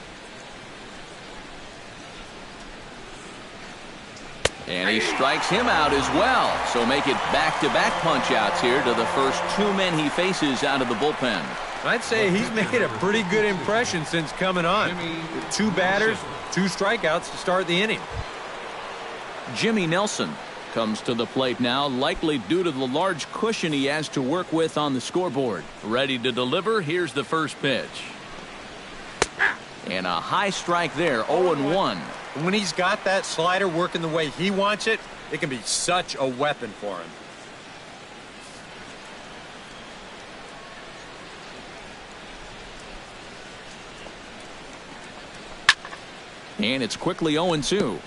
And he strikes him out as well. So make it back-to-back punch-outs here to the first 2 men he faces out of the bullpen. I'd say he's made a pretty good impression since coming on. With 2 batters, 2 strikeouts to start the inning. Jimmy Nelson comes to the plate now, likely due to the large cushion he has to work with on the scoreboard. Ready to deliver. Here's the first pitch. And a high strike there, 0-1. When he's got that slider working the way he wants it, it can be such a weapon for him. And it's quickly 0-2.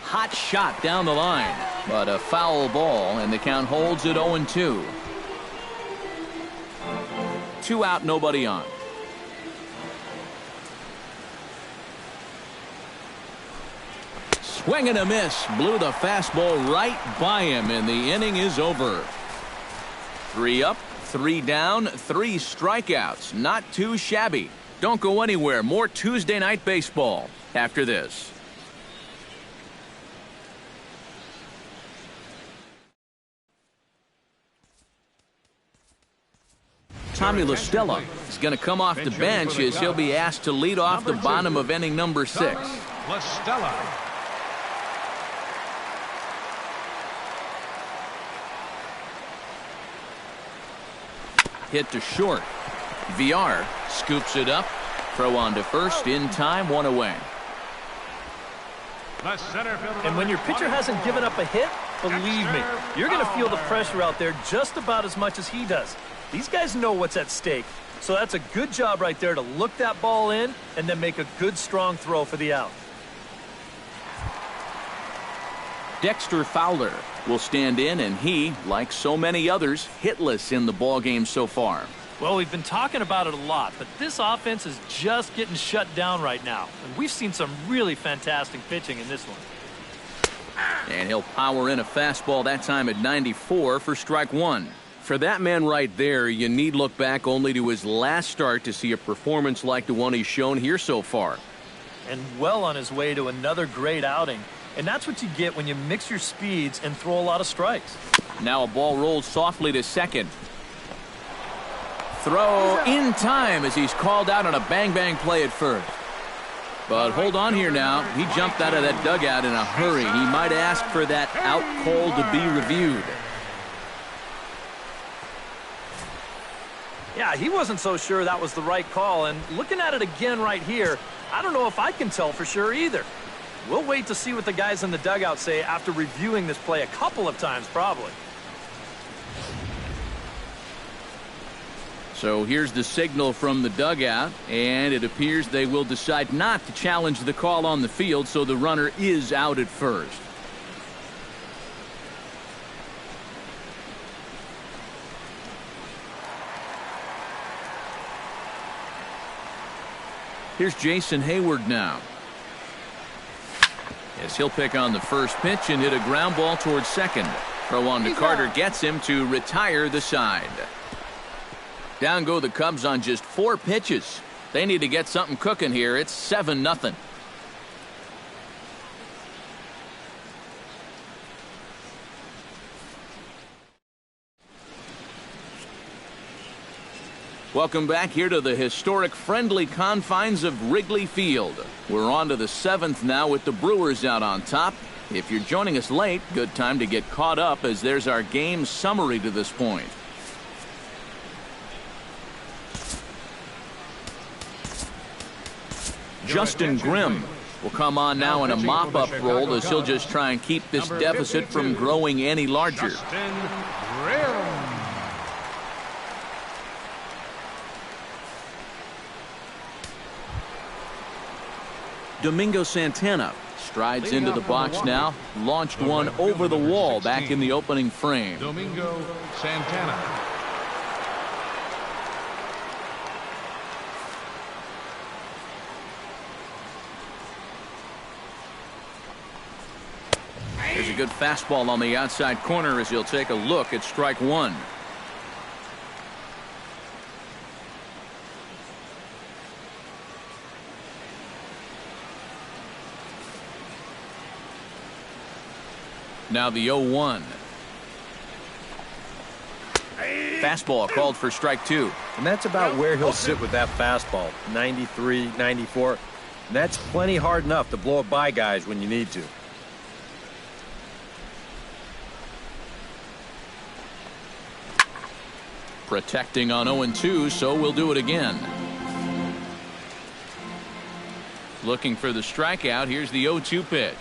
Hot shot down the line, but a foul ball, and the count holds at 0-2. 2 out, nobody on. Swing and a miss. Blew the fastball right by him, and the inning is over. 3 up, 3 down, 3 strikeouts. Not too shabby. Don't go anywhere. More Tuesday night baseball after this. Tommy La Stella is going to come off the bench as he'll be asked to lead off the bottom of inning number 6. La Stella. Hit to short. VR scoops it up. Throw on to first in time, 1 away. And when your pitcher hasn't given up a hit, believe me, you're going to feel the pressure out there just about as much as he does. These guys know what's at stake, so that's a good job right there to look that ball in and then make a good, strong throw for the out. Dexter Fowler will stand in, and he, like so many others, hitless in the ballgame so far. Well, we've been talking about it a lot, but this offense is just getting shut down right now. And we've seen some really fantastic pitching in this one. And he'll power in a fastball, that time at 94 for strike 1. For that man right there, you need look back only to his last start to see a performance like the one he's shown here so far. And well on his way to another great outing. And that's what you get when you mix your speeds and throw a lot of strikes. Now a ball rolled softly to second. Throw in time as he's called out on a bang-bang play at first. But hold on here now. He jumped out of that dugout in a hurry. He might ask for that out call to be reviewed. Yeah, he wasn't so sure that was the right call. And looking at it again right here, I don't know if I can tell for sure either. We'll wait to see what the guys in the dugout say after reviewing this play a couple of times, probably. So here's the signal from the dugout, and it appears they will decide not to challenge the call on the field, so the runner is out at first. Here's Jason Hayward now. As he'll pick on the first pitch and hit a ground ball towards second. Throw on to Carter gets him to retire the side. Down go the Cubs on just 4 pitches. They need to get something cooking here. It's 7-0. Welcome back here to the historic friendly confines of Wrigley Field. We're on to the 7th now with the Brewers out on top. If you're joining us late, good time to get caught up as there's our game summary to this point. Justin Grimm will come on now in a mop-up role as he'll just try and keep this deficit from growing any larger. Justin Grimm. Domingo Santana strides into the box now, launched one over the wall back in the opening frame. Domingo Santana. There's a good fastball on the outside corner as he'll take a look at strike 1. Now the 0-1. Fastball called for strike 2. And that's about where he'll sit with that fastball, 93, 94. And that's plenty hard enough to blow it by guys when you need to. Protecting on 0-2, so we'll do it again. Looking for the strikeout. Here's the 0-2 pitch.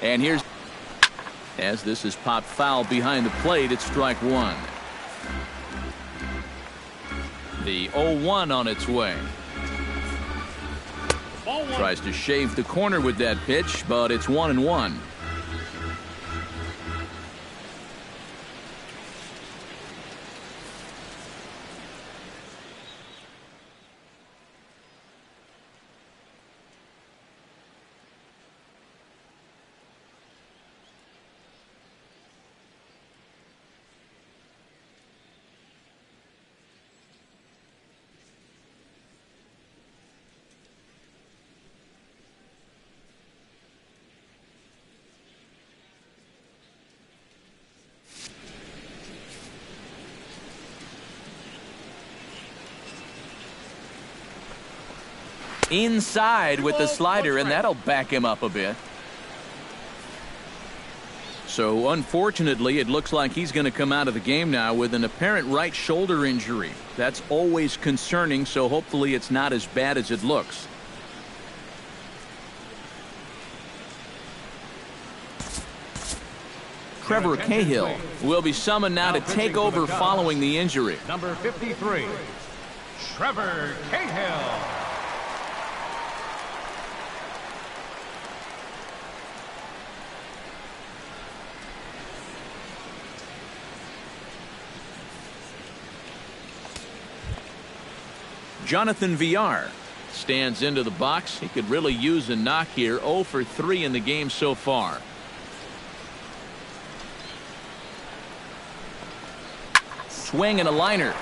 And here's, as this is popped foul behind the plate, it's strike 1. The 0-1 on its way. Tries to shave the corner with that pitch, but it's 1-1. Inside with the slider, and that'll back him up a bit. So unfortunately, it looks like he's going to come out of the game now with an apparent right shoulder injury. That's always concerning, so hopefully it's not as bad as it looks. Trevor Cahill will be summoned now to take over following the injury. Number 53, Trevor Cahill. Jonathan Villar stands into the box. He could really use a knock here. 0 for 3 in the game so far. Swing and a liner.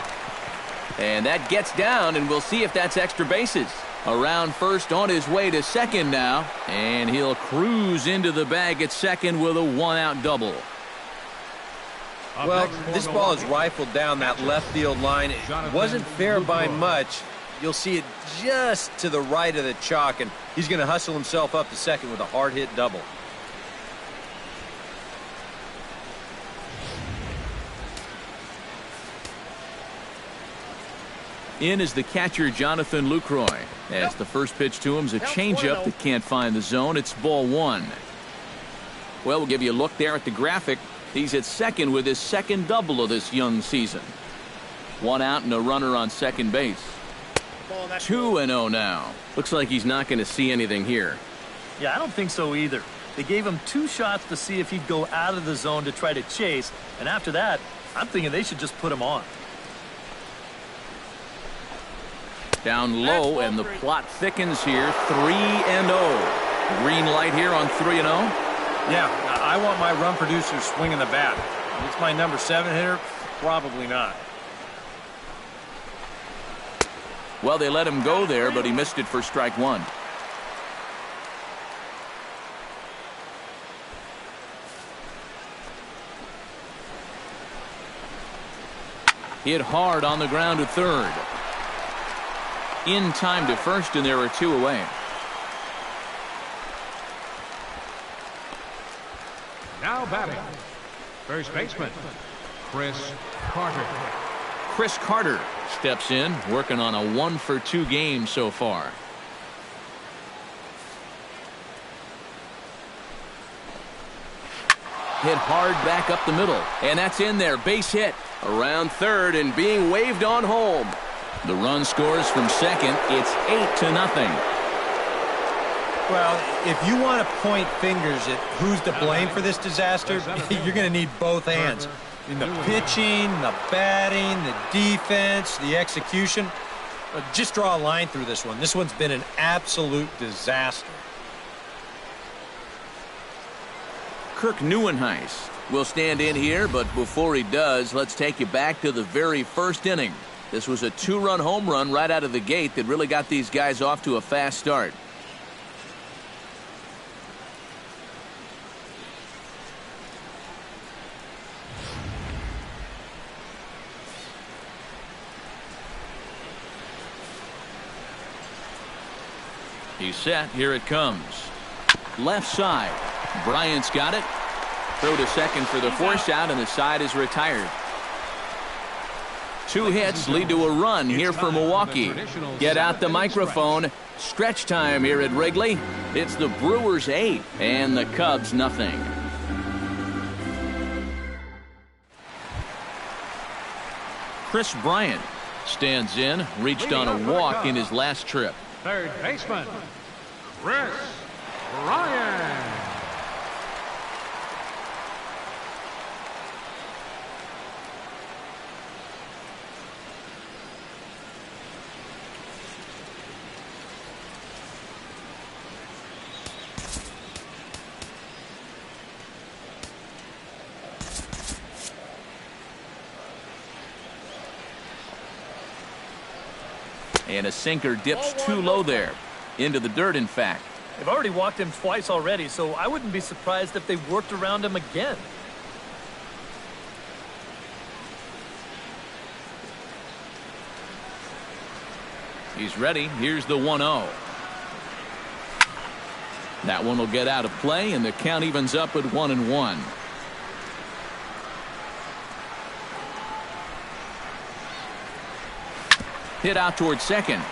And that gets down, and we'll see if that's extra bases. Around first, on his way to second now. And he'll cruise into the bag at second with a one-out double. Well, this ball is rifled down that left field line. It wasn't fair by much. You'll see it just to the right of the chalk, and he's going to hustle himself up to second with a hard hit double. In is the catcher, Jonathan Lucroy. As the first pitch to him is a changeup that can't find the zone. It's ball one. Well, we'll give you a look there at the graphic. He's at second with his second double of this young season. One out and a runner on second base. 2-0 now. Looks like he's not going to see anything here. Yeah, I don't think so either. They gave him 2 shots to see if he'd go out of the zone to try to chase, and after that, I'm thinking they should just put him on. Down low, and the plot thickens here. 3-0. Green light here on 3-0. Yeah, I want my run producer swinging the bat. If it's my number 7 hitter, probably not. Well, they let him go there, but he missed it for strike one. Hit hard on the ground to third. In time to first, and there are 2 away. Now batting, first baseman, Chris Carter. Chris Carter steps in, working on a 1 for 2 game so far. Hit hard back up the middle, and that's in there. Base hit around third and being waved on home. The run scores from second. It's 8-0. Well, if you want to point fingers at who's to blame for this disaster, you're going to need both hands. I mean, the pitching, the batting, the defense, the execution. Just draw a line through this one. This one's been an absolute disaster. Kirk Neuenhuis will stand in here, but before he does, let's take you back to the very first inning. This was a 2-run home run right out of the gate that really got these guys off to a fast start. He's set. Here it comes. Left side. Bryant's got it. Throw to second for the force out, and the side is retired. 2 hits lead to a run here for Milwaukee. Get out the microphone. Stretch time here at Wrigley. It's the Brewers 8 and the Cubs nothing. Chris Bryant stands in, reached on a walk in his last trip. Third baseman, Chris Bryant. And a sinker dips too low there. Into the dirt, in fact. They've already walked him twice already, so I wouldn't be surprised if they worked around him again. He's ready. Here's the 1-0. That one will get out of play, and the count evens up at 1-1. Hit out towards second.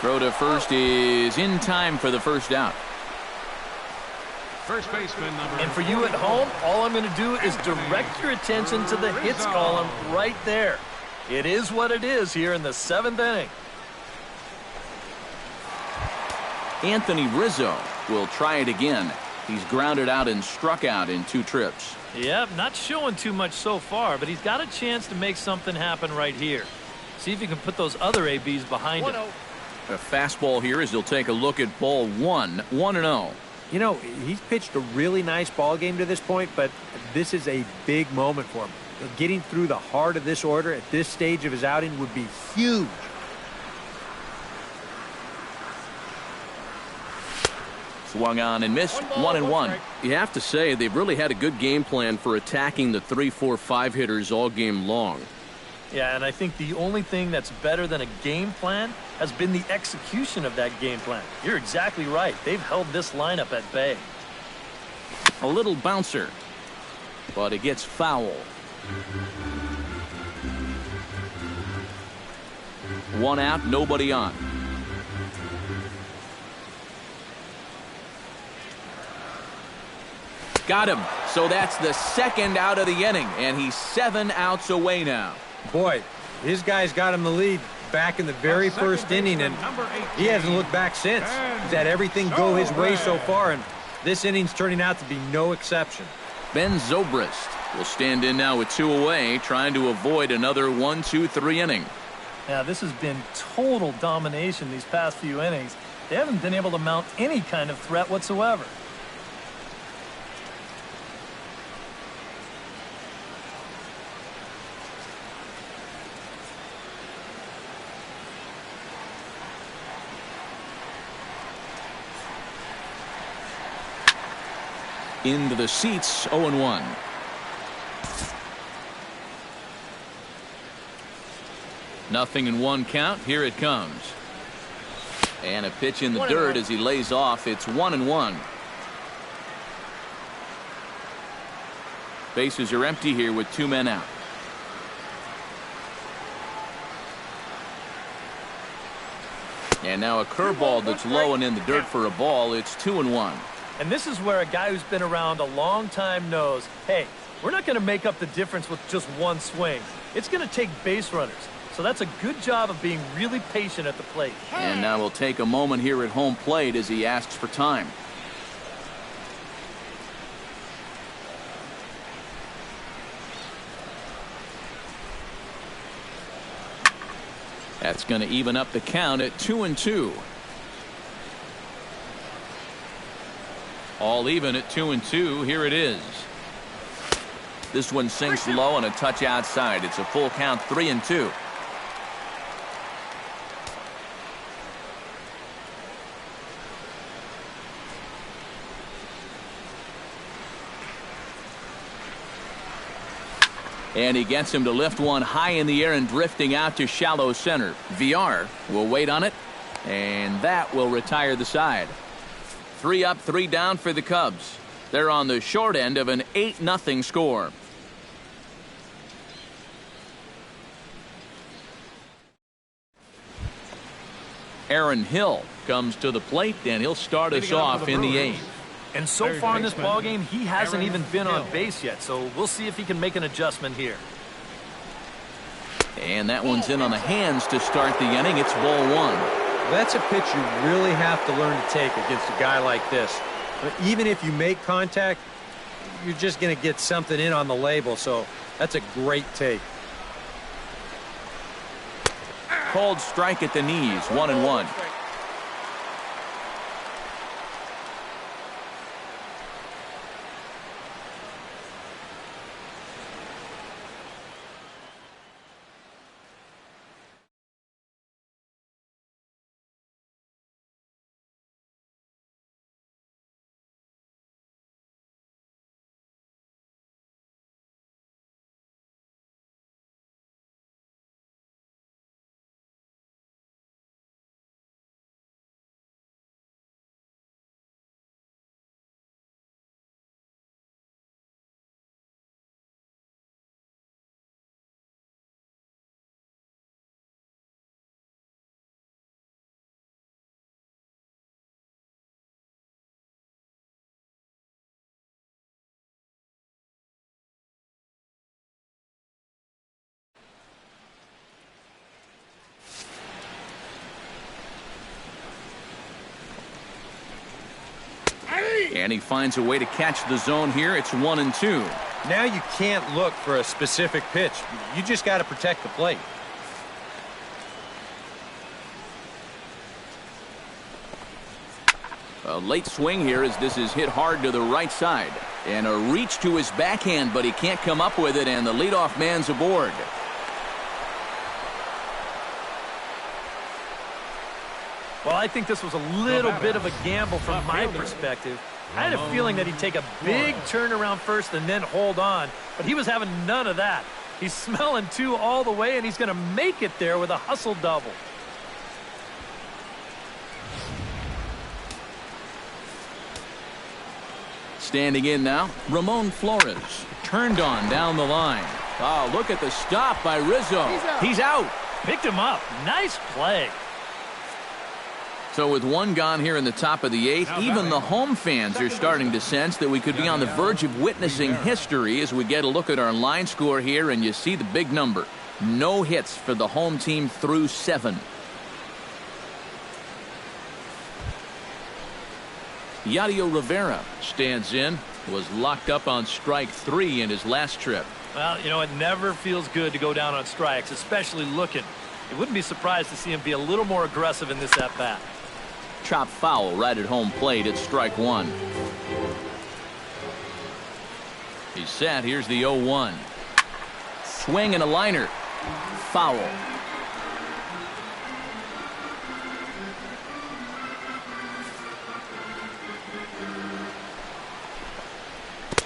Throw to first is in time for the first out. First baseman number. And for you at home, all I'm going to do is direct your attention to the hits column right there. It is what it is here in the 7th inning. Anthony Rizzo will try it again. He's grounded out and struck out in 2 trips. Yep, not showing too much so far, but he's got a chance to make something happen right here. See if he can put those other ABs behind him. A fastball here as he'll take a look at ball 1, 1-0. You know, he's pitched a really nice ball game to this point, but this is a big moment for him. Getting through the heart of this order at this stage of his outing would be huge. Swung on and missed. 1-1. You have to say they've really had a good game plan for attacking the 3, 4, 5 hitters all game long. Yeah, and I think the only thing that's better than a game plan has been the execution of that game plan. You're exactly right. They've held this lineup at bay. A little bouncer, but it gets foul. 1 out, nobody on. Got him. So that's the 2nd out of the inning, and he's 7 outs away now. Boy, his guys got him the lead back in the very first inning, and he hasn't looked back since. He's had everything go his way so far, and this inning's turning out to be no exception. Ben Zobrist will stand in now with 2 away, trying to avoid another 1, 2, 3 inning. Now, this has been total domination these past few innings. They haven't been able to mount any kind of threat whatsoever. Into the seats, 0-1. Nothing in 1 count. Here it comes. And a pitch in the dirt as he lays off. It's 1-1. Bases are empty here with 2 men out. And now a curveball that's low and in the dirt for a ball. It's 2-1. And this is where a guy who's been around a long time knows, hey, we're not going to make up the difference with just 1 swing. It's going to take base runners. So that's a good job of being really patient at the plate. And now we'll take a moment here at home plate as he asks for time. That's going to even up the count at 2-2. All even at 2-2. Here it is. This one sinks low and a touch outside. It's a full count, 3-2. And he gets him to lift one high in the air and drifting out to shallow center. VR will wait on it, and that will retire the side. 3 up, 3 down for the Cubs. They're on the short end of an 8-0 score. Aaron Hill comes to the plate, and he'll start us off in the 8th. And so far in this ballgame, he hasn't even been on base yet, so we'll see if he can make an adjustment here. And that one's in on the hands to start the inning. It's ball 1. That's a pitch you really have to learn to take against a guy like this. But even if you make contact, you're just going to get something in on the label, so that's a great take. Called strike at the knees, 1-1. And he finds a way to catch the zone here. It's 1-2. Now you can't look for a specific pitch. You just got to protect the plate. A late swing here as this is hit hard to the right side. And a reach to his backhand, but he can't come up with it, and the leadoff man's aboard. Well, I think this was a little bit of a gamble from my perspective. I had a feeling that he'd take a big turn around first and then hold on, but he was having none of that. He's smelling 2 all the way, and he's going to make it there with a hustle double. Standing in now, Ramon Flores. Turned on down the line. Oh, look at the stop by Rizzo. He's out. Picked him up. Nice play. So with 1 gone here in the top of the 8th, even the home fans are starting to sense that we could be on the verge of witnessing history as we get a look at our line score here, and you see the big number. No hits for the home team through 7. Yadier Rivera stands in, was locked up on strike 3 in his last trip. Well, you know, it never feels good to go down on strikes, especially looking. You wouldn't be surprised to see him be a little more aggressive in this at-bat. Chop foul right at home plate at strike 1. He's set. Here's the 0-1. Swing and a liner. Foul.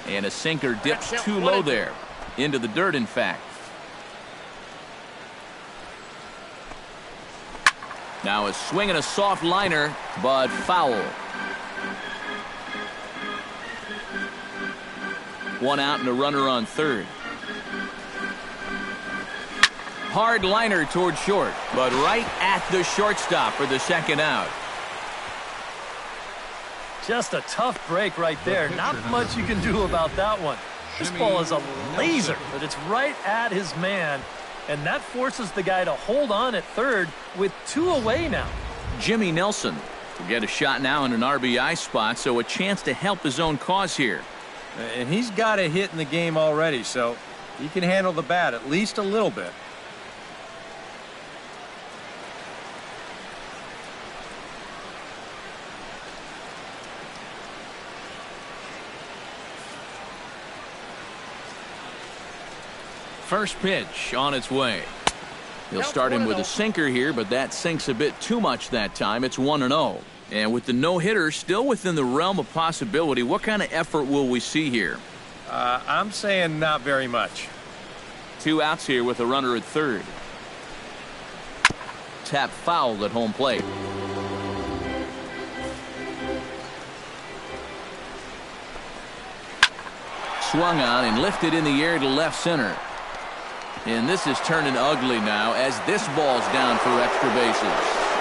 And a sinker dips too low there. Into the dirt, in fact. Now a swing and a soft liner, but foul. 1 out and a runner on third. Hard liner toward short, but right at the shortstop for the 2nd out. Just a tough break right there. Not much you can do about that one. This ball is a laser, but it's right at his man. And that forces the guy to hold on at third with 2 away now. Jimmy Nelson will get a shot now in an RBI spot, so a chance to help his own cause here. And he's got a hit in the game already, so he can handle the bat at least a little bit. First pitch on its way. He'll start him with a sinker here, but that sinks a bit too much that time. It's 1-0. And with the no-hitter still within the realm of possibility, what kind of effort will we see here? I'm saying not very much. 2 outs here with a runner at third. Tap foul at home plate. Swung on and lifted in the air to left center. And this is turning ugly now as this ball's down for extra bases.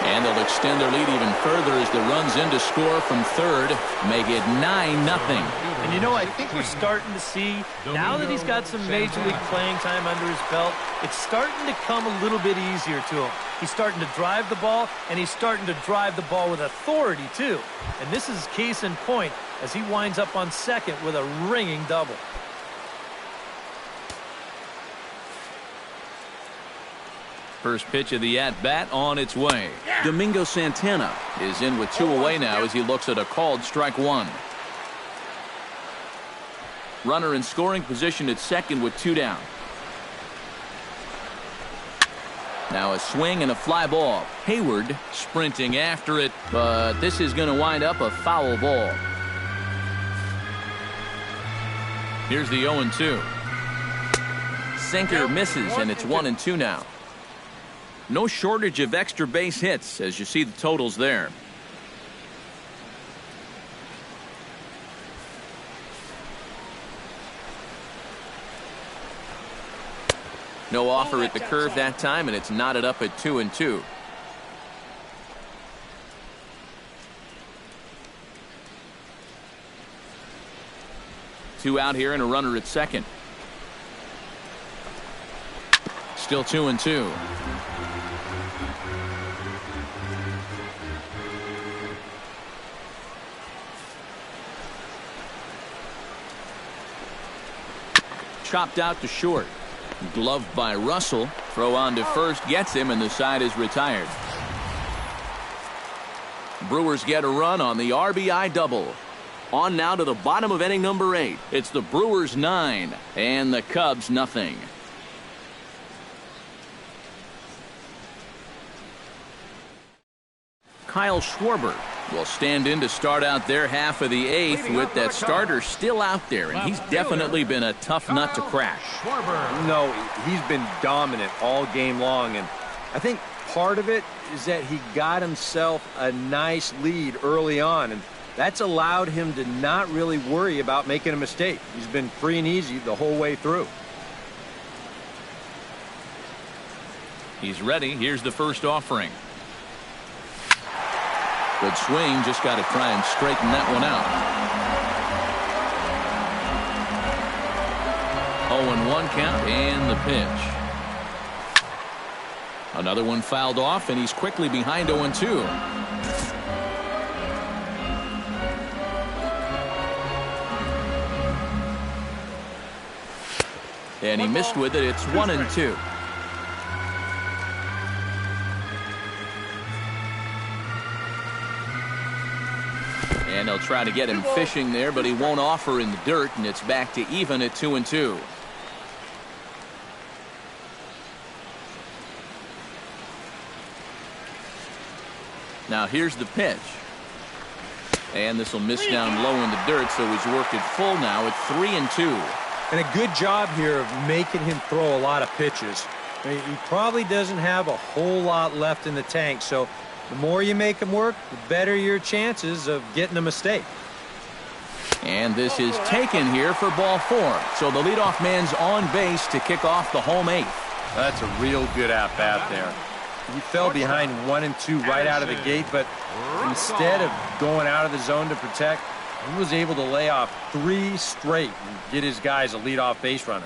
And they'll extend their lead even further as the runs in to score from third, make it 9-0. And you know, I think we're starting to see, now that he's got some major league playing time under his belt, it's starting to come a little bit easier to him. He's starting to drive the ball, and he's starting to drive the ball with authority, too. And this is case in point as he winds up on second with a ringing double. First pitch of the at-bat on its way. Domingo Santana is in with 2 away now as he looks at a called strike 1. Runner in scoring position at second with 2 down. Now a swing and a fly ball. Hayward sprinting after it, but this is going to wind up a foul ball. Here's the 0-2. Sinker misses, and it's 1-2 now. No shortage of extra base hits as you see the totals there. No offer at the curve that time, and it's knotted up at 2-2. Two out here and a runner at second. Still 2-2. chopped out to short. Gloved by Russell. Throw on to first gets him, and the side is retired. Brewers get a run on the RBI double. On now to the bottom of inning number 8. It's the Brewers 9 and the Cubs nothing. Kyle Schwarber will stand in to start out their half of the 8th with that starter still out there, and he's definitely been a tough nut to crack. No, he's been dominant all game long, and I think part of it is that he got himself a nice lead early on, and that's allowed him to not really worry about making a mistake. He's been free and easy the whole way through. He's ready. Here's the first offering. Good swing, just got to try and straighten that one out. 0-1 count and the pitch. Another one fouled off, and he's quickly behind 0-2. And he missed with it. It's 1-2. And they'll try to get him fishing there, but he won't offer in the dirt, and it's back to even at 2-2. Now here's the pitch. And this will miss down low in the dirt, so he's worked it full now at 3-2. And a good job here of making him throw a lot of pitches. I mean, he probably doesn't have a whole lot left in the tank, so the more you make him work, the better your chances of getting a mistake. And this is taken here for ball 4. So the leadoff man's on base to kick off the home 8th. That's a real good at-bat there. He fell behind 1-2 right out of the gate, but instead of going out of the zone to protect, he was able to lay off 3 straight and get his guys a leadoff base runner.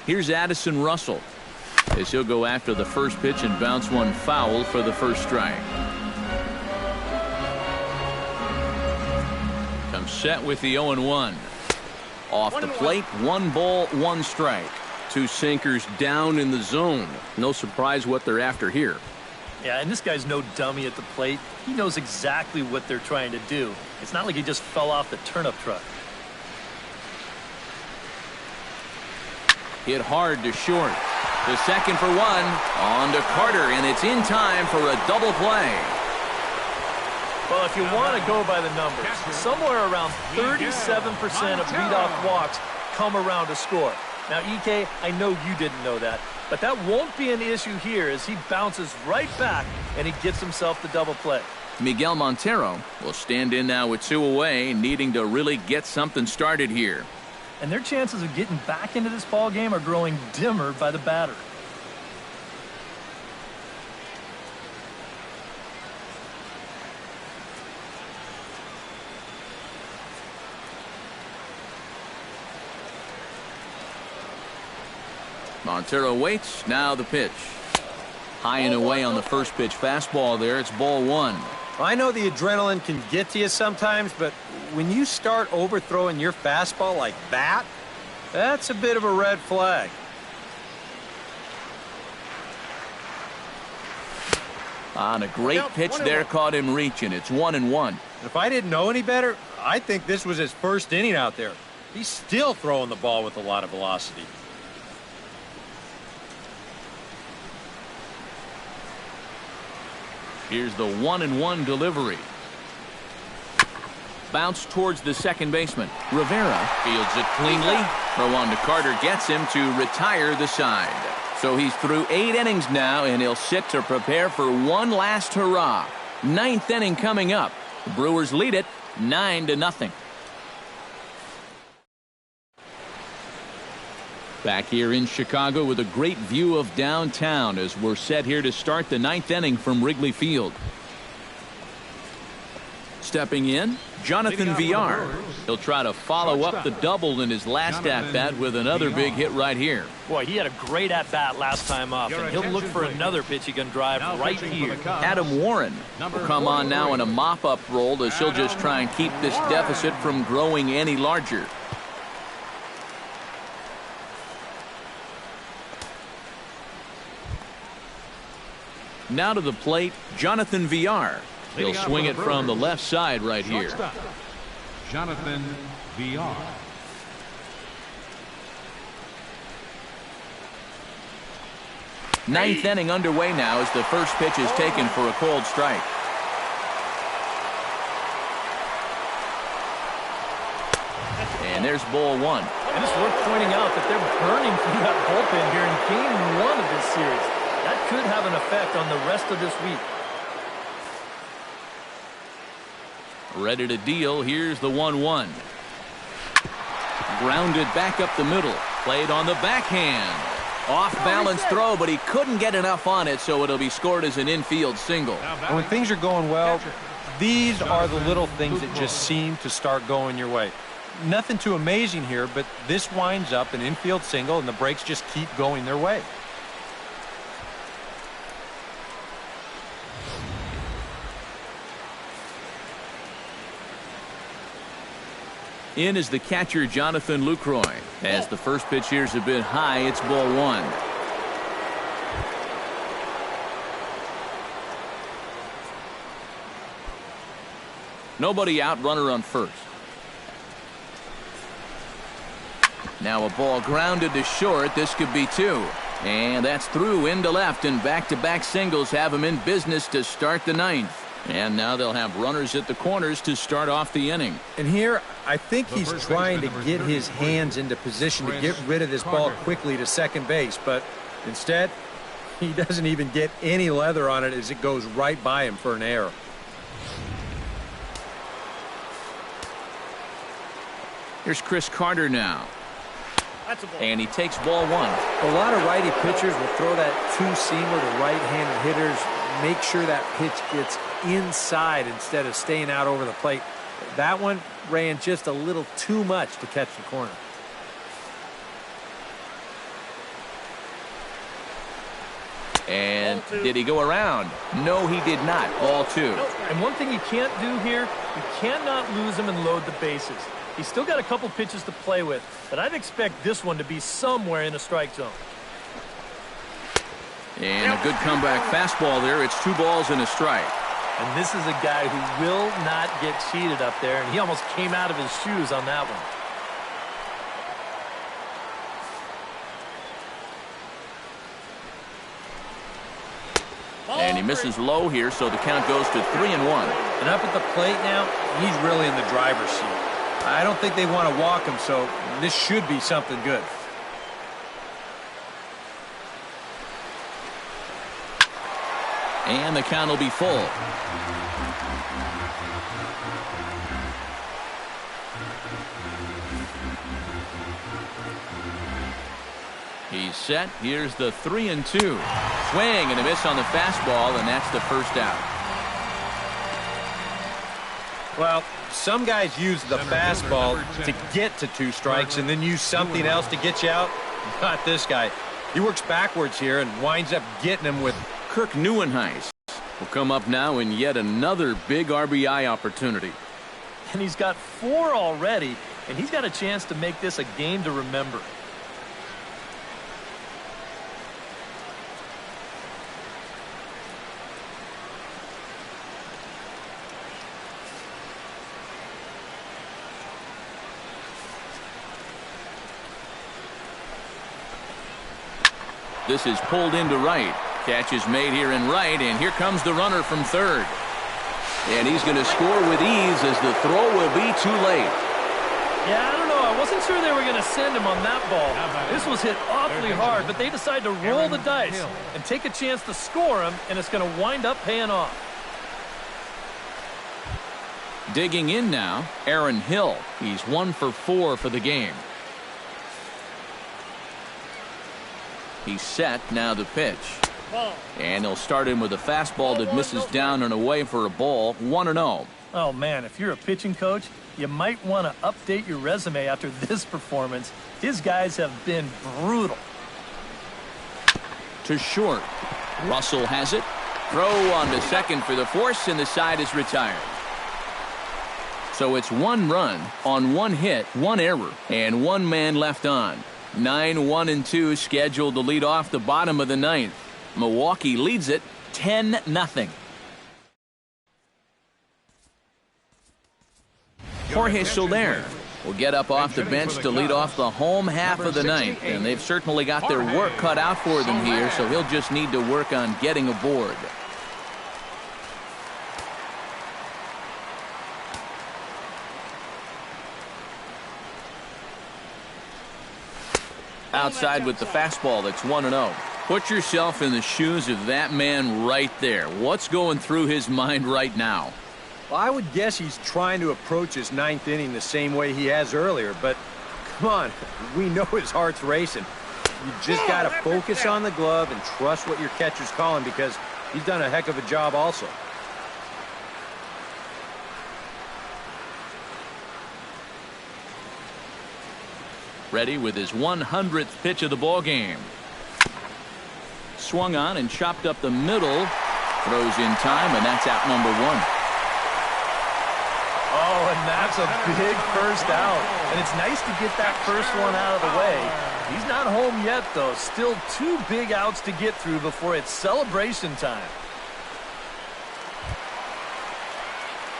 Here's Addison Russell as he'll go after the first pitch and bounce one foul for the first strike. Comes set with the 0-1. Off the plate, 1 ball, 1 strike. 2 sinkers down in the zone. No surprise what they're after here. Yeah, and this guy's no dummy at the plate. He knows exactly what they're trying to do. It's not like he just fell off the turnip truck. Hit hard to short. The second for 1. On to Carter, and it's in time for a double play. Well, if you want to go by the numbers, somewhere around 37% of leadoff walks come around to score. Now, EK, I know you didn't know that, but that won't be an issue here as he bounces right back and he gets himself the double play. Miguel Montero will stand in now with 2 away, needing to really get something started here. And their chances of getting back into this ball game are growing dimmer by the batter. Montero waits. Now the pitch. High and away on the first pitch fastball there. It's ball 1. I know the adrenaline can get to you sometimes, but when you start overthrowing your fastball like that, that's a bit of a red flag. On a great pitch there, caught him reaching. It's 1-1. If I didn't know any better, I think this was his first inning out there. He's still throwing the ball with a lot of velocity. Here's the 1-1 delivery. Bounce towards the second baseman. Rivera fields it cleanly. Throw on to Carter gets him to retire the side. So he's through 8 innings now, and he'll sit to prepare for one last hurrah. 9th inning coming up. The Brewers lead it 9-0. Back here in Chicago with a great view of downtown as we're set here to start the 9th inning from Wrigley Field. Stepping in, Jonathan Villar. He'll try to follow up the double in his last at-bat with another big hit right here. Boy, he had a great at-bat last time up, and he'll look for another pitch he can drive right here. Adam Warren will come on now in a mop-up role as he'll just try and keep this deficit from growing any larger. Now to the plate, Jonathan Villar. He'll swing it from the left side right here. Jonathan Villar. Ninth inning underway now as the first pitch is taken for a cold strike. And there's ball one. And it's worth pointing out that they're burning through that bullpen here in game 1 of this series. That could have an effect on the rest of this week. Ready to deal. Here's the 1-1. Grounded back up the middle. Played on the backhand. Off-balance throw, but he couldn't get enough on it, so it'll be scored as an infield single. And when things are going well, these are the little things that just seem to start going your way. Nothing too amazing here, but this winds up an infield single, and the breaks just keep going their way. In is the catcher, Jonathan Lucroy. As the first pitch here's a bit high, it's ball one. Nobody out, runner on first. Now a ball grounded to short. This could be two. And that's through into left, and back-to-back singles have him in business to start the ninth. And now they'll have runners at the corners to start off the inning. And here, I think he's trying to get his hands into position to get rid of this ball quickly to second base. But instead, he doesn't even get any leather on it as it goes right by him for an error. Here's Chris Carter now. And he takes ball one. A lot of righty pitchers will throw that two-seamer to right-handed hitters, make sure that pitch gets inside instead of staying out over the plate. That one ran just a little too much to catch the corner. And did he go around? No, he did not. Ball two. And one thing you can't do here, you cannot lose him and load the bases. He's still got a couple pitches to play with, but I'd expect this one to be somewhere in the strike zone. And a good comeback fastball there. It's 2 balls and a strike. And this is a guy who will not get cheated up there, and he almost came out of his shoes on that one. And he misses low here, so the count goes to 3-1. And up at the plate now, he's really in the driver's seat. I don't think they want to walk him, so this should be something good. And the count will be full. He's set. Here's the 3-2. Swing and a miss on the fastball, and that's the first out. Well, some guys use the fastball to get to 2 strikes and then use something else to get you out. Not this guy. He works backwards here and winds up getting him with... Kirk Neuenhuis will come up now in yet another big RBI opportunity. And he's got 4 already, and he's got a chance to make this a game to remember. This is pulled into right. Catch is made here in right, and here comes the runner from third. And he's going to score with ease as the throw will be too late. Yeah, I don't know. I wasn't sure they were going to send him on that ball. This was hit awfully hard, but they decided to roll the dice and take a chance to score him, and it's going to wind up paying off. Digging in now, Aaron Hill. He's 1 for 4 for the game. He's set. Now the pitch. And he'll start him with a fastball that misses down and away for a ball. 1-0. Oh, man, if you're a pitching coach, you might want to update your resume after this performance. His guys have been brutal. To short. Russell has it. Throw on to second for the force, and the side is retired. So it's 1 run on 1 hit, 1 error, and 1 man left on. 9-1-2 scheduled to lead off the bottom of the 9th. Milwaukee leads it 10-0. Jorge Soler will get up off the bench to lead off the home half of the 9th, and they've certainly got their work cut out for them here, so he'll just need to work on getting aboard. Outside with the fastball, that's 1-0. Put yourself in the shoes of that man right there. What's going through his mind right now? Well, I would guess he's trying to approach his 9th inning the same way he has earlier, but come on, we know his heart's racing. You just got to focus on the glove and trust what your catcher's calling, because he's done a heck of a job also. Ready with his 100th pitch of the ball game. Swung on and chopped up the middle. Throws in time, and that's out number 1. Oh, and that's a big first out. And it's nice to get that first one out of the way. He's not home yet, though. Still 2 big outs to get through before it's celebration time.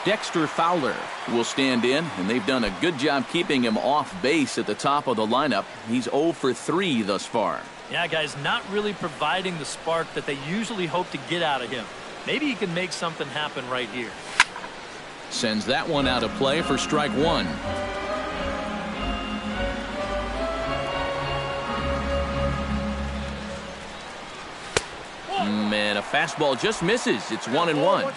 Dexter Fowler will stand in, and they've done a good job keeping him off base at the top of the lineup. He's 0 for 3 thus far. Yeah, guys, not really providing the spark that they usually hope to get out of him. Maybe he can make something happen right here. Sends that one out of play for strike 1. And a fastball just misses. It's 1-1.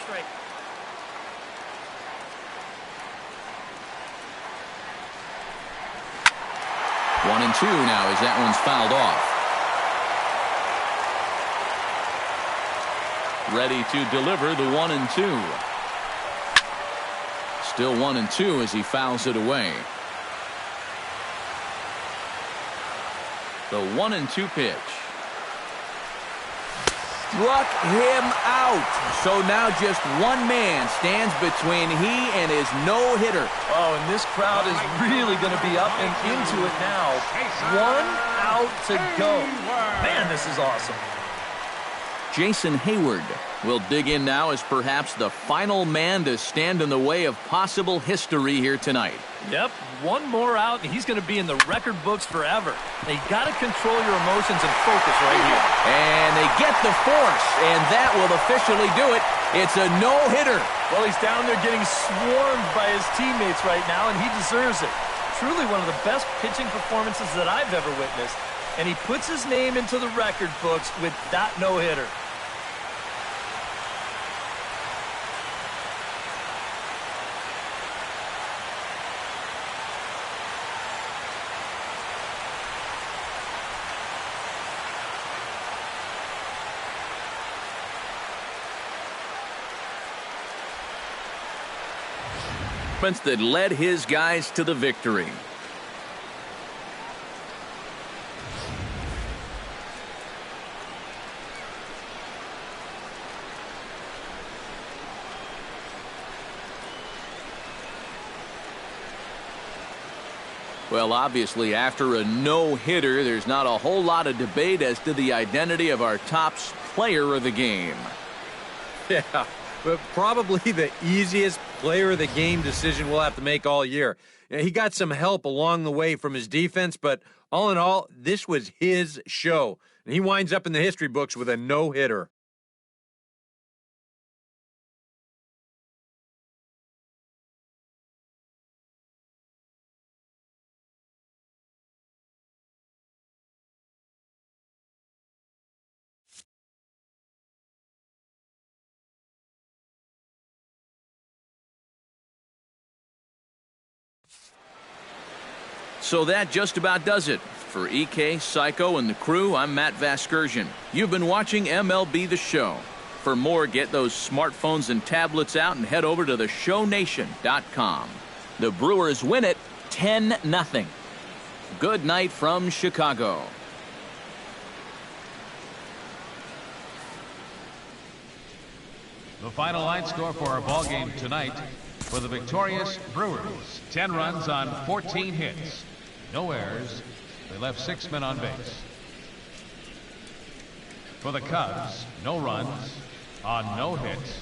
1-2 now as that one's fouled off. Ready to deliver the 1-2. Still 1-2 as he fouls it away. The 1-2 pitch. Struck him out. So now just 1 man stands between he and his no-hitter. Oh, and this crowd is really going to be up and into it now. 1 out to go. Man, this is awesome. Jason Hayward will dig in now as perhaps the final man to stand in the way of possible history here tonight. Yep, 1 more out, and he's going to be in the record books forever. They got to control your emotions and focus right here. And they get the force, and that will officially do it. It's a no-hitter. Well, he's down there getting swarmed by his teammates right now, and he deserves it. Truly one of the best pitching performances that I've ever witnessed, and he puts his name into the record books with that no-hitter. That led his guys to the victory. Well, obviously, after a no-hitter, there's not a whole lot of debate as to the identity of our top player of the game. Yeah. But probably the easiest player of the game decision we'll have to make all year. He got some help along the way from his defense, but all in all, this was his show. And he winds up in the history books with a no-hitter. So that just about does it. For EK, Psycho, and the crew, I'm Matt Vasgersian. You've been watching MLB The Show. For more, get those smartphones and tablets out and head over to theshownation.com. The Brewers win it 10-0. Good night from Chicago. The final line score for our ball game tonight for the victorious Brewers: 10 runs on 14 hits, no errors. They left 6 men on base. For the Cubs, no runs on no hits,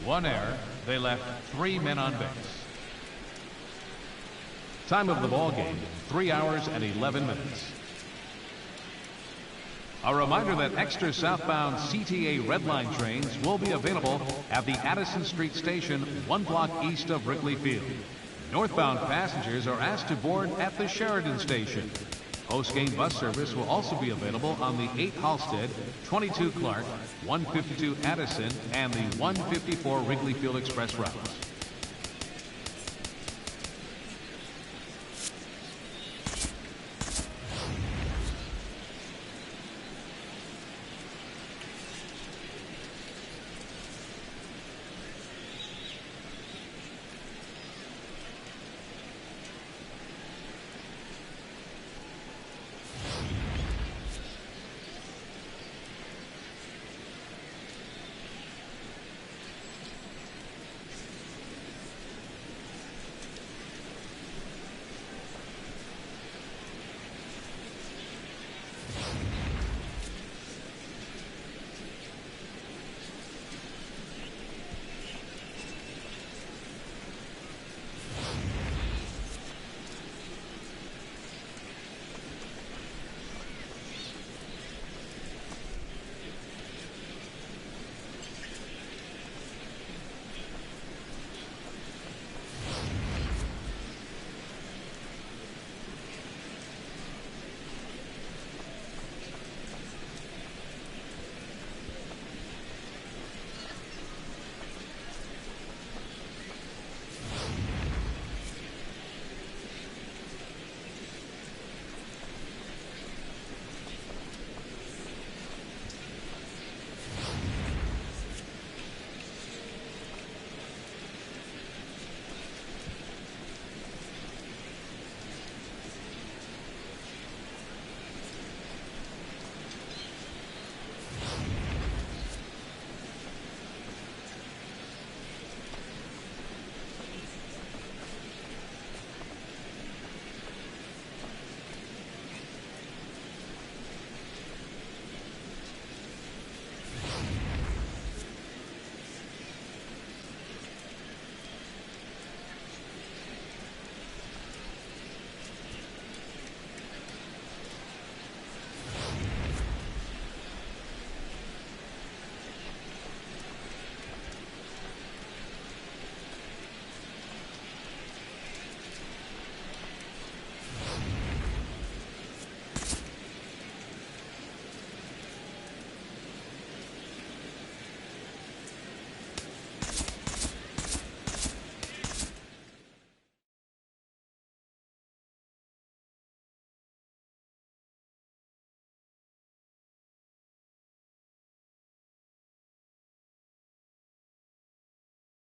1 error. They left 3 men on base. Time of the ball game, 3 hours and 11 minutes. A reminder that extra southbound CTA Red Line trains will be available at the Addison Street Station, 1 block east of Wrigley Field. Northbound passengers are asked to board at the Sheridan Station. Post-game bus service will also be available on the 8 Halstead, 22 Clark, 152 Addison, and the 154 Wrigley Field Express routes.